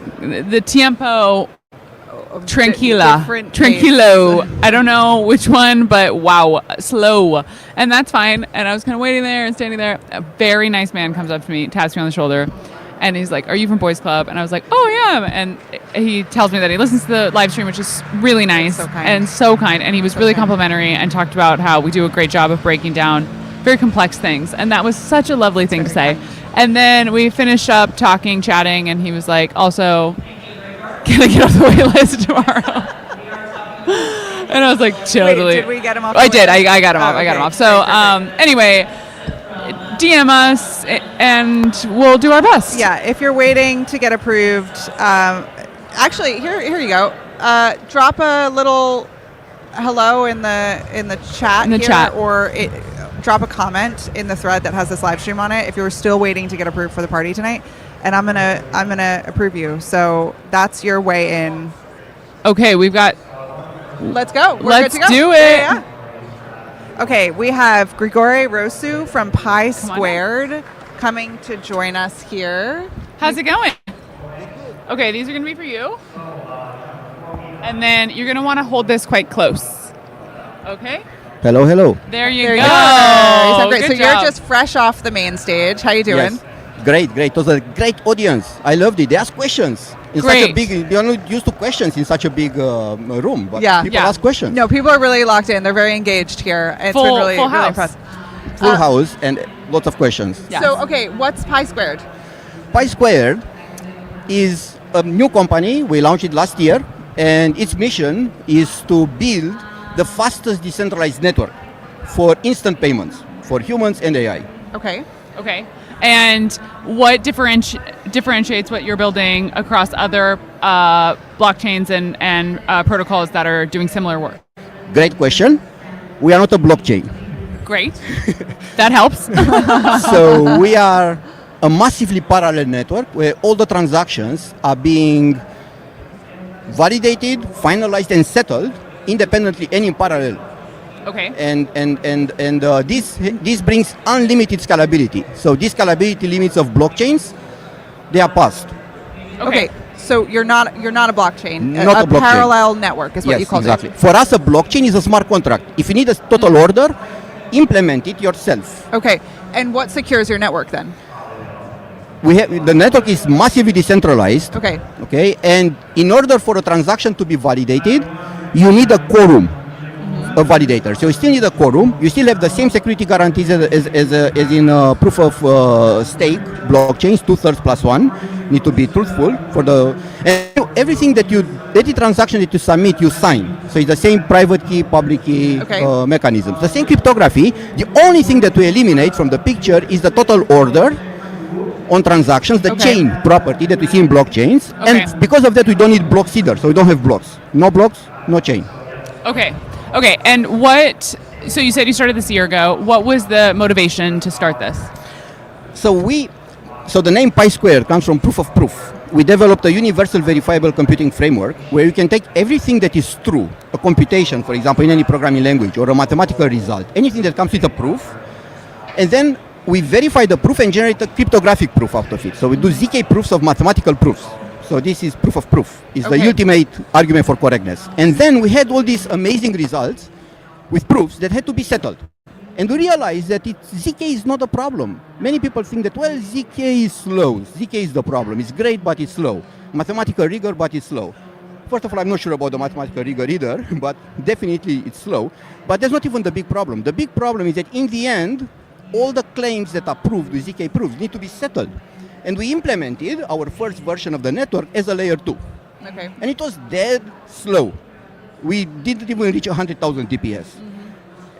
The tiempo tranquilo. I don't know which one, but wow, slow. And that's fine. And I was kind of waiting there and standing there. A very nice man comes up to me, taps me on the shoulder, and he's like, "Are you from Boys Club?" And I was like, "Oh, yeah." And he tells me that he listens to the live stream, which is really nice So kind. and so kind. And he was really complimentary and talked about how we do a great job of breaking down very complex things. And that was such a lovely thing to say. And then we finished up talking, chatting, and he was like, also, can I get off the wait list tomorrow? And I was like, totally. Wait, did we get him off? I the did. list? I got him off. Oh, I got him okay. off. So anyway, DM us and we'll do our best. Yeah, if you're waiting to get approved, actually, here you go. Drop a little hello in the chat In the here, chat. or drop a comment in the thread that has this live stream on it if you're still waiting to get approved for the party tonight, and I'm gonna approve you. So that's your way in. Okay, we've got. Let's go. We're Let's good to go. do it. Yeah. Okay, we have Grigore Rosu from Pi Squared coming to join us here. How's it going? Okay, these are going to be for you. And then you're going to want to hold this quite close. Okay? Hello, hello. There you There go. you go. So great. Good So job. you're just fresh off the main stage. How you doing? Yes. Great. It was a great audience. I loved it. They asked questions. In such Great. a big, they're not used to questions in such a big room, but Yeah. people Yeah. ask questions. No, people are really locked in. They're very engaged here. It's Full- been really, full really house. impressive. Full house and lots of questions. Yes. So, okay, what's Pi Squared? Pi Squared is a new company. We launched it last year, and its mission is to build the fastest decentralized network for instant payments for humans and AI. Okay. Okay. And what differentiates what you're building across other blockchains and protocols that are doing similar work? Great question. We are not a blockchain. Great. That helps. So we are a massively parallel network where all the transactions are being validated, finalized, and settled independently and in parallel. Okay. And this brings unlimited scalability. So these scalability limits of blockchains, they are passed. Okay. So you're not a blockchain. Not a blockchain. Parallel network is what Yes, you call exactly. it. For us, a blockchain is a smart contract. If you need a total order, implement it yourself. Okay. And what secures your network then? The network is massively decentralized. Okay. Okay, and in order for a transaction to be validated, you need a quorum. a validator. So you still need a quorum. You still have the same security guarantees as in proof of stake blockchains, 2/3 plus 1. Need to be truthful for the everything that you any transaction that you submit, you sign. So it's the same private key, public key mechanisms. The same cryptography. The only thing that we eliminate from the picture is the total order on transactions, the chain property that we see in blockchains. And because of that, we don't need block seeder. So we don't have blocks. No blocks, no chain. Okay. Okay. And what? So you said you started this a year ago. What was the motivation to start this? So the name pi squared comes from proof of proof. We developed a universal verifiable computing framework where you can take everything that is true, a computation, for example, in any programming language, or a mathematical result, anything that comes with a proof, and then we verify the proof and generate a cryptographic proof out of it. So we do ZK proofs of mathematical proofs. So this is proof of proof. It's the ultimate argument for correctness. And then we had all these amazing results with proofs that had to be settled. And we realized that ZK is not a problem. Many people think that, well, ZK is slow. ZK is the problem. It's great, but it's slow. Mathematical rigor, but it's slow. First of all, I'm not sure about the mathematical rigor either, but definitely it's slow. But that's not even the big problem. The big problem is that in the end, all the claims that are proved with ZK proofs need to be settled. And we implemented our first version of the network as a layer 2. Okay. And it was dead slow. We didn't even reach 100,000 DPS.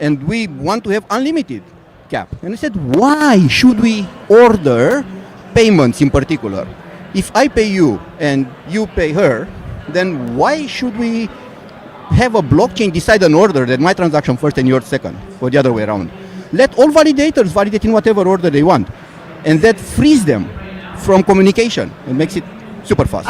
And we want to have unlimited cap. And I said, why should we order payments in particular? If I pay you and you pay her, then why should we have a blockchain decide an order that my transaction first and yours second, or the other way around? Let all validators validate in whatever order they want. And that frees them from communication and makes it super fast.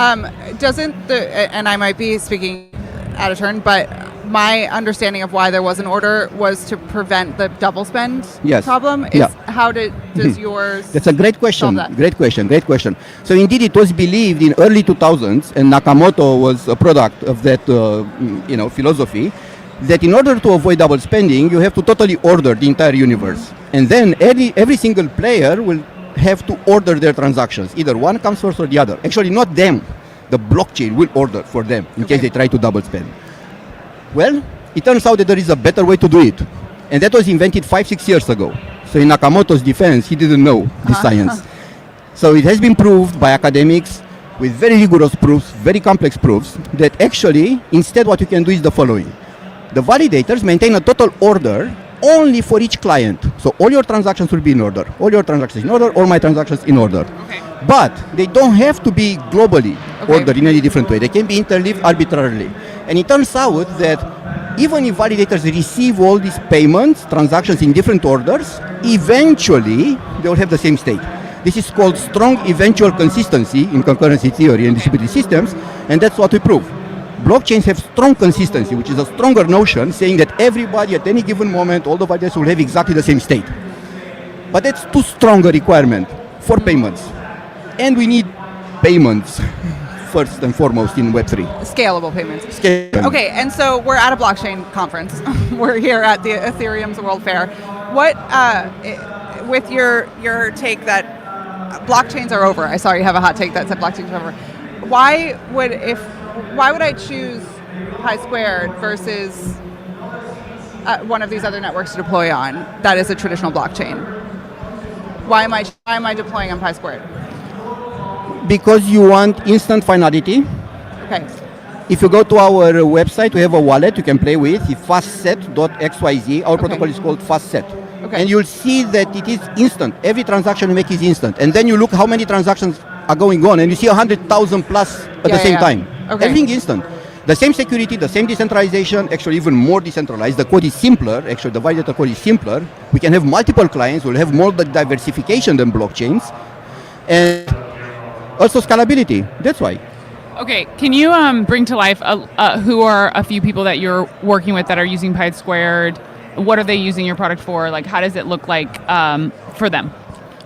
Doesn't and I might be speaking out of turn, but my understanding of why there was an order was to prevent the double spend problem. How does yours? That's a great question. That? Great question. So indeed, it was believed in early 2000s, and Nakamoto was a product of that, philosophy, that in order to avoid double spending, you have to totally order the entire universe, and then every single player will have to order their transactions. Either one comes first or the other. Actually, not them. The blockchain will order for them in case they try to double spend. Well, it turns out that there is a better way to do it. And that was invented 5-6 years ago. So in Nakamoto's defense, he didn't know this science. So it has been proved by academics with very rigorous proofs, very complex proofs, that actually, instead what you can do is the following. The validators maintain a total order only for each client. So all your transactions will be in order. All your transactions in order, all my transactions in order. Okay. But they don't have to be globally ordered in any different way. They can be interleaved arbitrarily. And it turns out that even if validators receive all these payments, transactions in different orders, eventually they will have the same state. This is called strong eventual consistency in concurrency theory and distributed systems, and that's what we prove. Blockchains have strong consistency, which is a stronger notion saying that everybody at any given moment, all the validators will have exactly the same state. But that's too strong a requirement for payments. And we need payments first and foremost in Web3. Scalable payments. Okay, and so we're at a blockchain conference. We're here at the Ethereum's World Fair. What, with your take that blockchains are over, I saw you have a hot take that said blockchains are over. Why would I choose Pi Squared versus one of these other networks to deploy on that is a traditional blockchain? Why am I deploying on Pi Squared? Because you want instant finality. Okay. If you go to our website, we have a wallet you can play with. It's fastset.xyz. Our protocol is called fastset. Okay. And you'll see that it is instant. Every transaction you make is instant. And then you look how many transactions are going on, and you see 100,000 plus at the same time. Okay. Everything instant. The same security, the same decentralization, actually even more decentralized. The code is simpler. Actually, the validator code is simpler. We can have multiple clients. We'll have more diversification than blockchains. And also scalability. That's why. Okay, can you bring to life who are a few people that you're working with that are using Pi Squared? What are they using your product for? Like, how does it look like for them?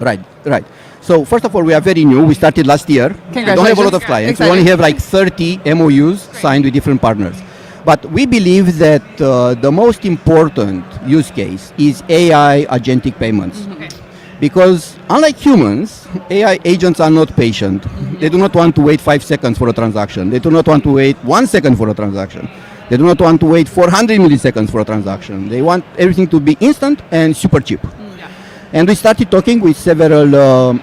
Right. So first of all, we are very new. We started last year. We don't have a lot of clients. We only have like 30 MOUs signed with different partners. But we believe that the most important use case is AI agentic payments. Okay. Because unlike humans, AI agents are not patient. They do not want to wait 5 seconds for a transaction. They do not want to wait 1 second for a transaction. They do not want to wait 400 milliseconds for a transaction. They want everything to be instant and super cheap. And we started talking with several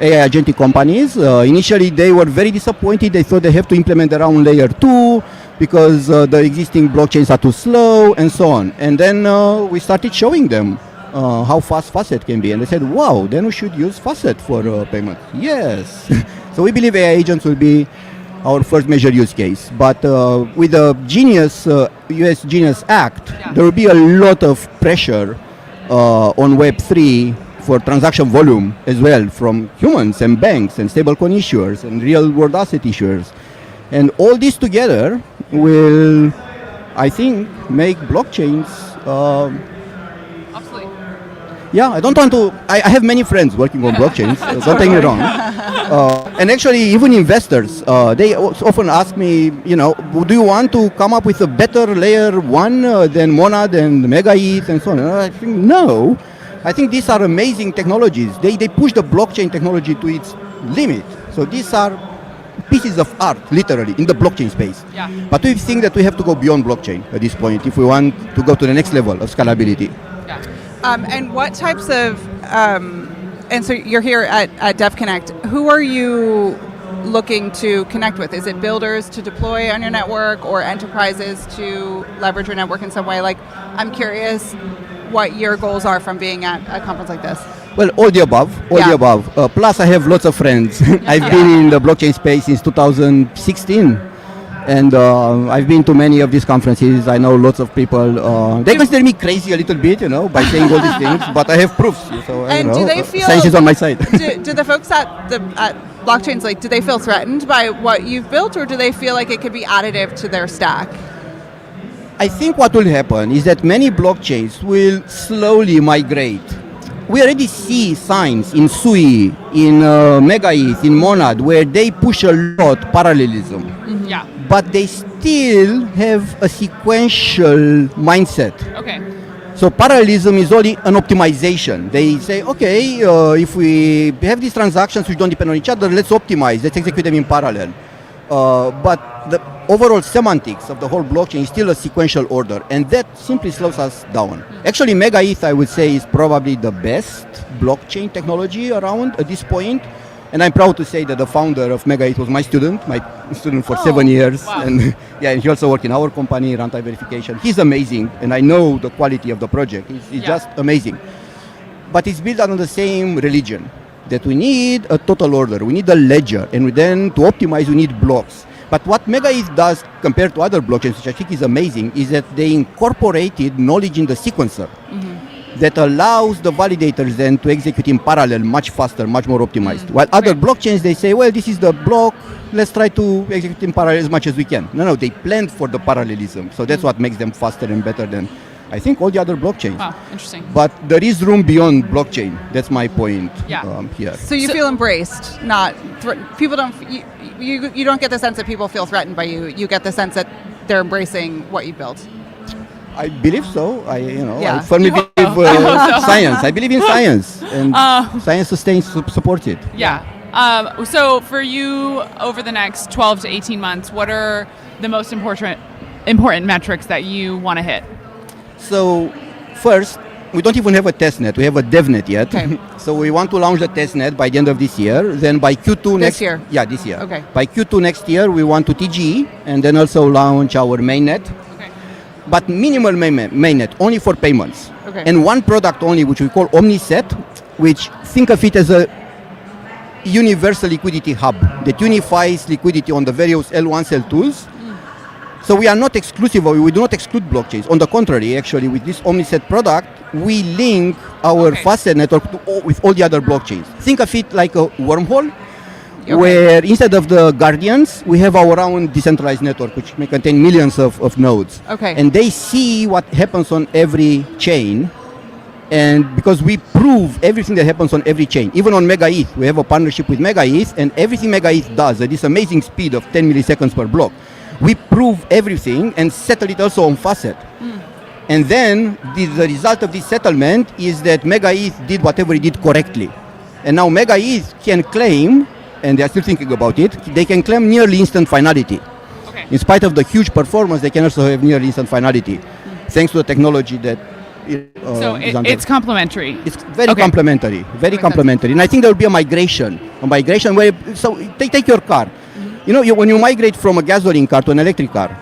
AI agentic companies. Initially, they were very disappointed. They thought they have to implement their own layer 2 because the existing blockchains are too slow and so on. And then we started showing them how fast Facet can be. And they said, wow, then we should use Facet for payment. Yes. So we believe AI agents will be our first major use case. But with the US Genius Act, there will be a lot of pressure on Web3 for transaction volume as well from humans and banks and stablecoin issuers and real world asset issuers. And all this together will, I think, make blockchains. Absolutely. Yeah, I don't want to. I have many friends working on blockchains. Don't take me wrong. And actually, even investors, they often ask me, do you want to come up with a better layer 1 than Monad and Mega ETH and so on? And I think no. I think these are amazing technologies. They push the blockchain technology to its limit. So these are pieces of art, literally, in the blockchain space. Yeah. But we think that we have to go beyond blockchain at this point if we want to go to the next level of scalability. Yeah. And what types of, and so you're here at Devconnect, who are you looking to connect with? Is it builders to deploy on your network or enterprises to leverage your network in some way? Like, I'm curious what your goals are from being at a conference like this. Well, all the above, plus I have lots of friends. I've been in the blockchain space since 2016. And I've been to many of these conferences. I know lots of people. They consider me crazy a little bit, by saying all these things. But I have proofs. So and do they feel science is on my side. do the folks at blockchains, like, do they feel threatened by what you've built, or do they feel like it could be additive to their stack? I think what will happen is that many blockchains will slowly migrate. We already see signs in Sui, in Mega ETH, in Monad, where they push a lot parallelism. Yeah. But they still have a sequential mindset. Okay. So parallelism is only an optimization. They say, okay, if we have these transactions which don't depend on each other, let's optimize, let's execute them in parallel. But the overall semantics of the whole blockchain is still a sequential order, and that simply slows us down. Actually, Mega ETH, I would say, is probably the best blockchain technology around at this point. And I'm proud to say that the founder of Mega ETH was my student for 7 years. Wow. And and he also worked in our company, runtime verification. He's amazing, and I know the quality of the project. It's just amazing. But it's built on the same religion, that we need a total order, we need a ledger, and then to optimize we need blocks. But what Mega ETH does compared to other blockchains, which I think is amazing, is that they incorporated knowledge in the sequencer that allows the validators then to execute in parallel much faster, much more optimized. While other blockchains, they say, well, this is the block, let's try to execute in parallel as much as we can. No, they planned for the parallelism. So that's what makes them faster and better than, I think, all the other blockchains. Wow, interesting. But there is room beyond blockchain. That's my point here. So you feel embraced, not people don't. You don't get the sense that people feel threatened by you. You get the sense that they're embracing what you built. I believe so. I firmly believe science. I believe in science, and science supports it. Yeah. So for you, over the next 12 to 18 months, what are the most important metrics that you want to hit? So first, we don't even have a testnet. We have a devnet yet. Okay. So we want to launch the testnet by the end of this year. Then by Q2 This year? Yeah, this year. Okay. By Q2 next year, we want to TGE and then also launch our mainnet. Okay. But minimal mainnet, only for payments. Okay. And one product only, which we call OmniSet, which think of it as a universal liquidity hub that unifies liquidity on the various L1s, L2s. So we are not exclusive, or we do not exclude blockchains. On the contrary, actually, with this OmniSet product, we link our Facet network with all the other blockchains. Think of it like a wormhole, where instead of the guardians, we have our own decentralized network, which may contain millions of nodes. Okay. And they see what happens on every chain. And because we prove everything that happens on every chain, even on Mega ETH, we have a partnership with Mega ETH, and everything Mega ETH does at this amazing speed of 10 milliseconds per block, we prove everything and settle it also on Facet. And then the result of this settlement is that Mega ETH did whatever it did correctly. And now Mega ETH can claim, and they are still thinking about it, they can claim nearly instant finality. Okay. in spite of the huge performance, they can also have near instant finality, thanks to the technology that. So it's complementary. It's very Okay. complementary, very complementary. And I think there will be a migration where, so take your car. You know, when you migrate from a gasoline car to an electric car,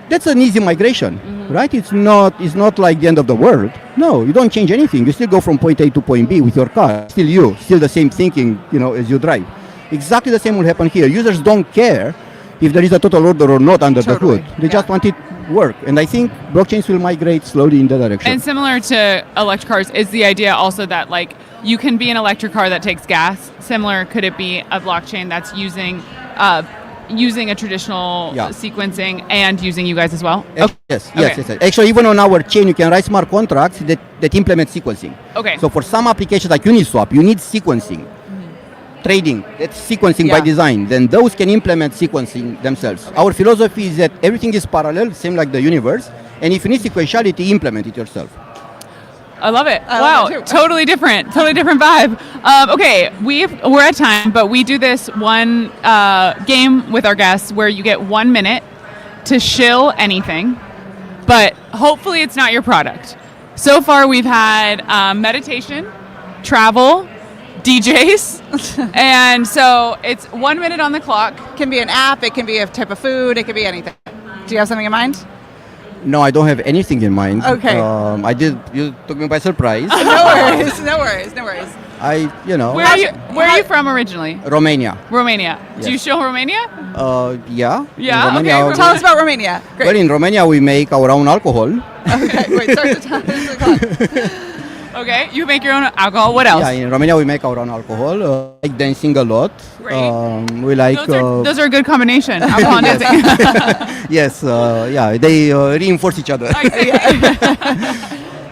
that's an easy migration, right? It's not like the end of the world. No, you don't change anything. You still go from point A to point B with your car. Still you, still the same thinking, as you drive. Exactly the same will happen here. Users don't care if there is a total order or not under the hood. They just want it work. And I think blockchains will migrate slowly in that direction. And similar to electric cars, is the idea also that like you can be an electric car that takes gas? Similar, could it be a blockchain that's using a traditional sequencing and using you guys as well? Yes. Actually, even on our chain, you can write smart contracts that implement sequencing. Okay. So for some applications like Uniswap, you need sequencing. Trading, that's sequencing by design. Then those can implement sequencing themselves. Our philosophy is that everything is parallel, same like the universe. And if you need sequentiality, implement it yourself. I love it. I Wow, love it too. totally different vibe. Okay, we're at time, but we do this one game with our guests where you get 1 minute to shill anything, but hopefully it's not your product. So far, we've had meditation, travel, DJs, and so it's 1 minute on the clock. It can be an app, it can be a type of food, it can be anything. Do you have something in mind? No, I don't have anything in mind. Okay. You took me by surprise. No worries. Where are you from originally? Romania. Romania. Do you show Romania? Yeah. Yeah, In Romania, okay. Tell us about Romania. Great. Well, in Romania, we make our own alcohol. Okay, wait, start the time. Okay, you make your own alcohol. What else? Yeah, in Romania, we make our own alcohol. Like dancing a lot. Great. We like. Those are a good combination. Alcohol and dancing. Yes, they reinforce each other.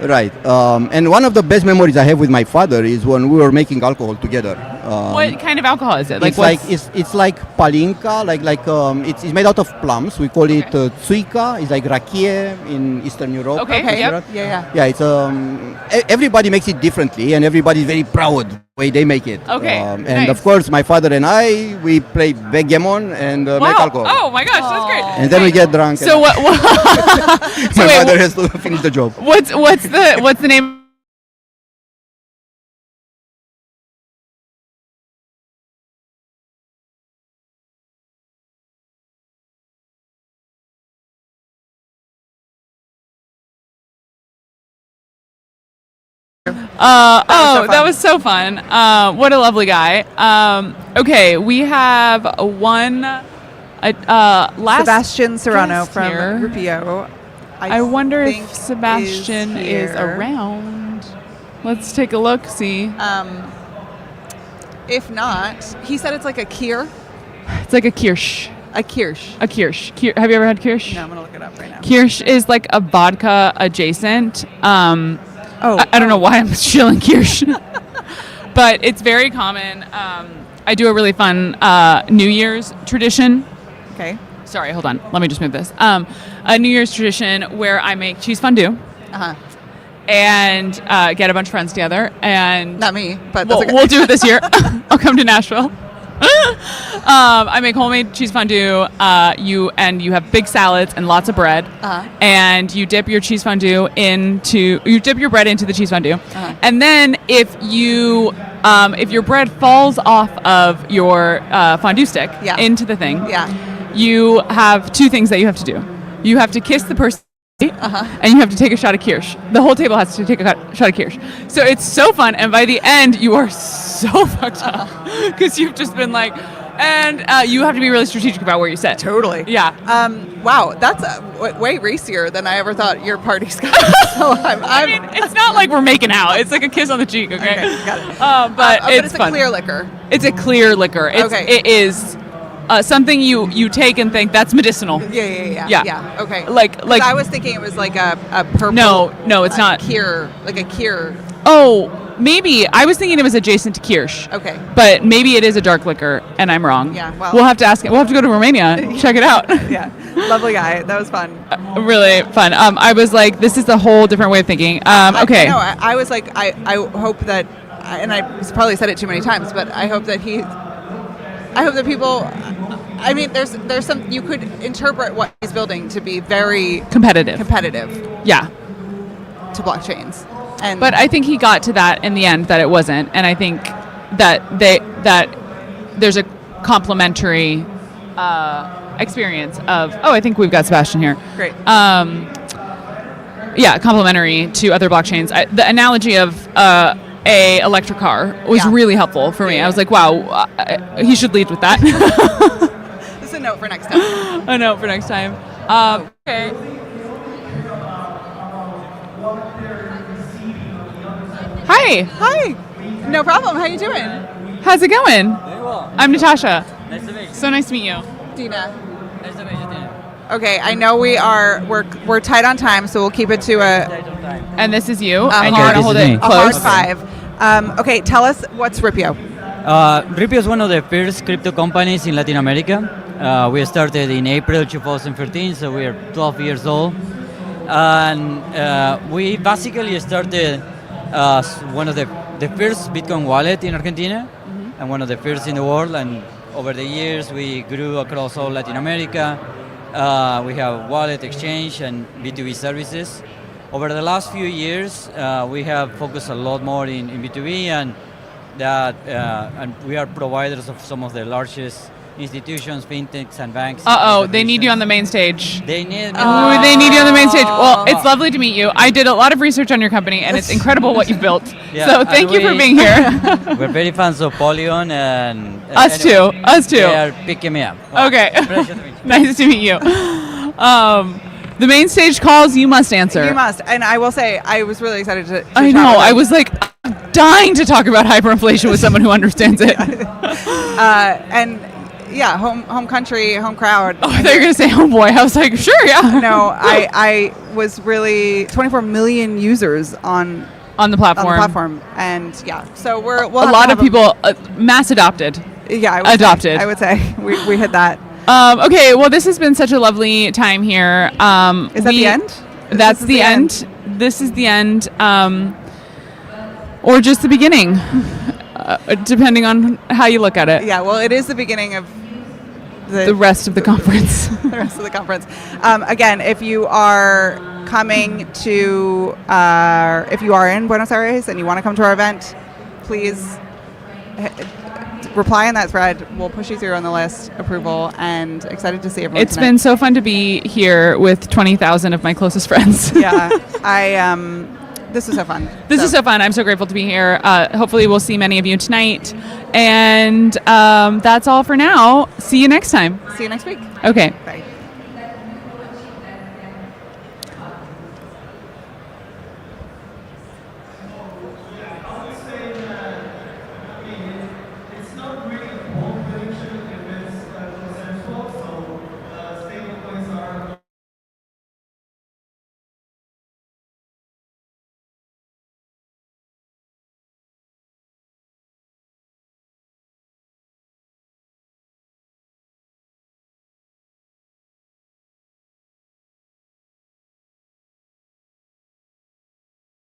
Right. And one of the best memories I have with my father is when we were making alcohol together. What kind of alcohol is it? It's like palinka, it's made out of plums. We call it tsuika. It's like rakie in Eastern Europe. Okay. Yep. Yeah. It's everybody makes it differently, and everybody's very proud the way they make it. Okay. And nice. of course, my father and I, we play backgammon and make alcohol. Oh my gosh, that's great. And then we get drunk. So what? My father has to finish the job. What's the name? That was so fun. What a lovely guy. Okay, we have one last Sebastian Serrano guest from here. Grupio. I wonder think if Sebastian is here. around. Let's take a look, see. If not, he said it's like a kir. It's like a kirsch. A kirsch. A kirsch. Have you ever had kirsch? No, I'm gonna look it up right now. Kirsch is like a vodka adjacent. Oh, I don't know why I'm shilling kirsch, but it's very common. I do a really fun New Year's tradition. Okay. Sorry, hold on. Let me just move this. A New Year's tradition where I make cheese fondue and get a bunch of friends together. And Not me, but we'll, that's okay. we'll do it this year. I'll come to Nashville. I make homemade cheese fondue. You have big salads and lots of bread, and you dip your cheese fondue you dip your bread into the cheese fondue, and then if your bread falls off of your fondue stick into the thing, you have two things that you have to do. You have to kiss the person. And you have to take a shot of kirsch. The whole table has to take a shot of kirsch. So it's so fun, and by the end, you are so fucked up because you've just been like, and you have to be really strategic about where you sit. Totally. Yeah. Wow, that's way racier than I ever thought your party's got. So I mean, it's not like we're making out. It's like a kiss on the cheek, okay? Got it. But it's fun. a clear liquor. It's a clear liquor. It is something you take and think that's medicinal. Yeah. Okay. Like I was thinking it was like a purple. No, it's not. Kir, like a kir. Oh, maybe. I was thinking it was adjacent to kirsch. Okay. But maybe it is a dark liquor, and I'm wrong. Yeah, well. We'll have to ask it. We'll have to go to Romania and check it out. Yeah. Lovely guy. That was fun. Really fun. I was like, this is a whole different way of thinking. Okay. I was like, I hope that, and I probably said it too many times, but I hope that people I mean, there's some you could interpret what he's building to be very competitive. Yeah. to blockchains. And But I think he got to that in the end that it wasn't, and I think that there's a complementary experience of. Oh, I think we've got Sebastian here. great. Yeah, complementary to other blockchains. The analogy of a electric car was Yeah. really helpful for me. I was like, wow, he should lead with that. This is a note for next time. A note for next time. Okay. Hi. Hi. No problem. How you doing? How's it going? Very well. I'm Natasha. Nice to meet you. So nice to meet you. Dina. Nice to meet you, Tina. Okay, I know we're tight on time, so we'll keep it to a Tight on time. And this is you. a And hard, you're gonna hold this is it me. a hard close. five. Okay, tell us what's Ripio. Ripio is one of the first crypto companies in Latin America. We started in April 2013, so we are 12 years old. And we basically started as one of the first Bitcoin wallet in Argentina and one of the first in the world. And over the years, we grew across all Latin America. We have wallet exchange and B2B services. Over the last few years, we have focused a lot more in B2B, and we are providers of some of the largest institutions, fintechs, and banks. They need you on the main stage. They need. Ooh, they need you on the main stage. Well, it's lovely to meet you. I did a lot of research on your company, and it's incredible what you've built. Yeah, So and thank you for we- being here. We're very fans of Polygon, and Us too. Us too. They are picking me up. Wow. Okay. Pleasure to meet you. Nice to meet you. The main stage calls, you must answer. You must, and I will say I was really excited to I chat know. with I him. was like dying to talk about hyperinflation with someone who understands it. And yeah, home country, home crowd. Oh, I thought you were going to say, oh boy. I was like, sure, yeah. No, I was really 24 million users on On the platform. the platform, and yeah, so we'll A have lot to of have people, mass adopted. yeah, I would adopted. Say, I would say we hit that. Okay, well, this has been such a lovely time here. Is that the end? That's This is the end. This is the end, or just the beginning, depending on how you look at it. Yeah, well, it is the beginning of The rest of the conference. the rest of the conference. Again, if you are coming to, if you are in Buenos Aires and you want to come to our event, please reply in that thread. We'll push you through on the list, approval, and excited to see everyone It's tonight. been so fun to be here with 20,000 of my closest friends. Yeah, this is so fun. This is so fun. I'm so grateful to be here. Hopefully we'll see many of you tonight. And that's all for now. See you next time. See you next week. Okay. Bye.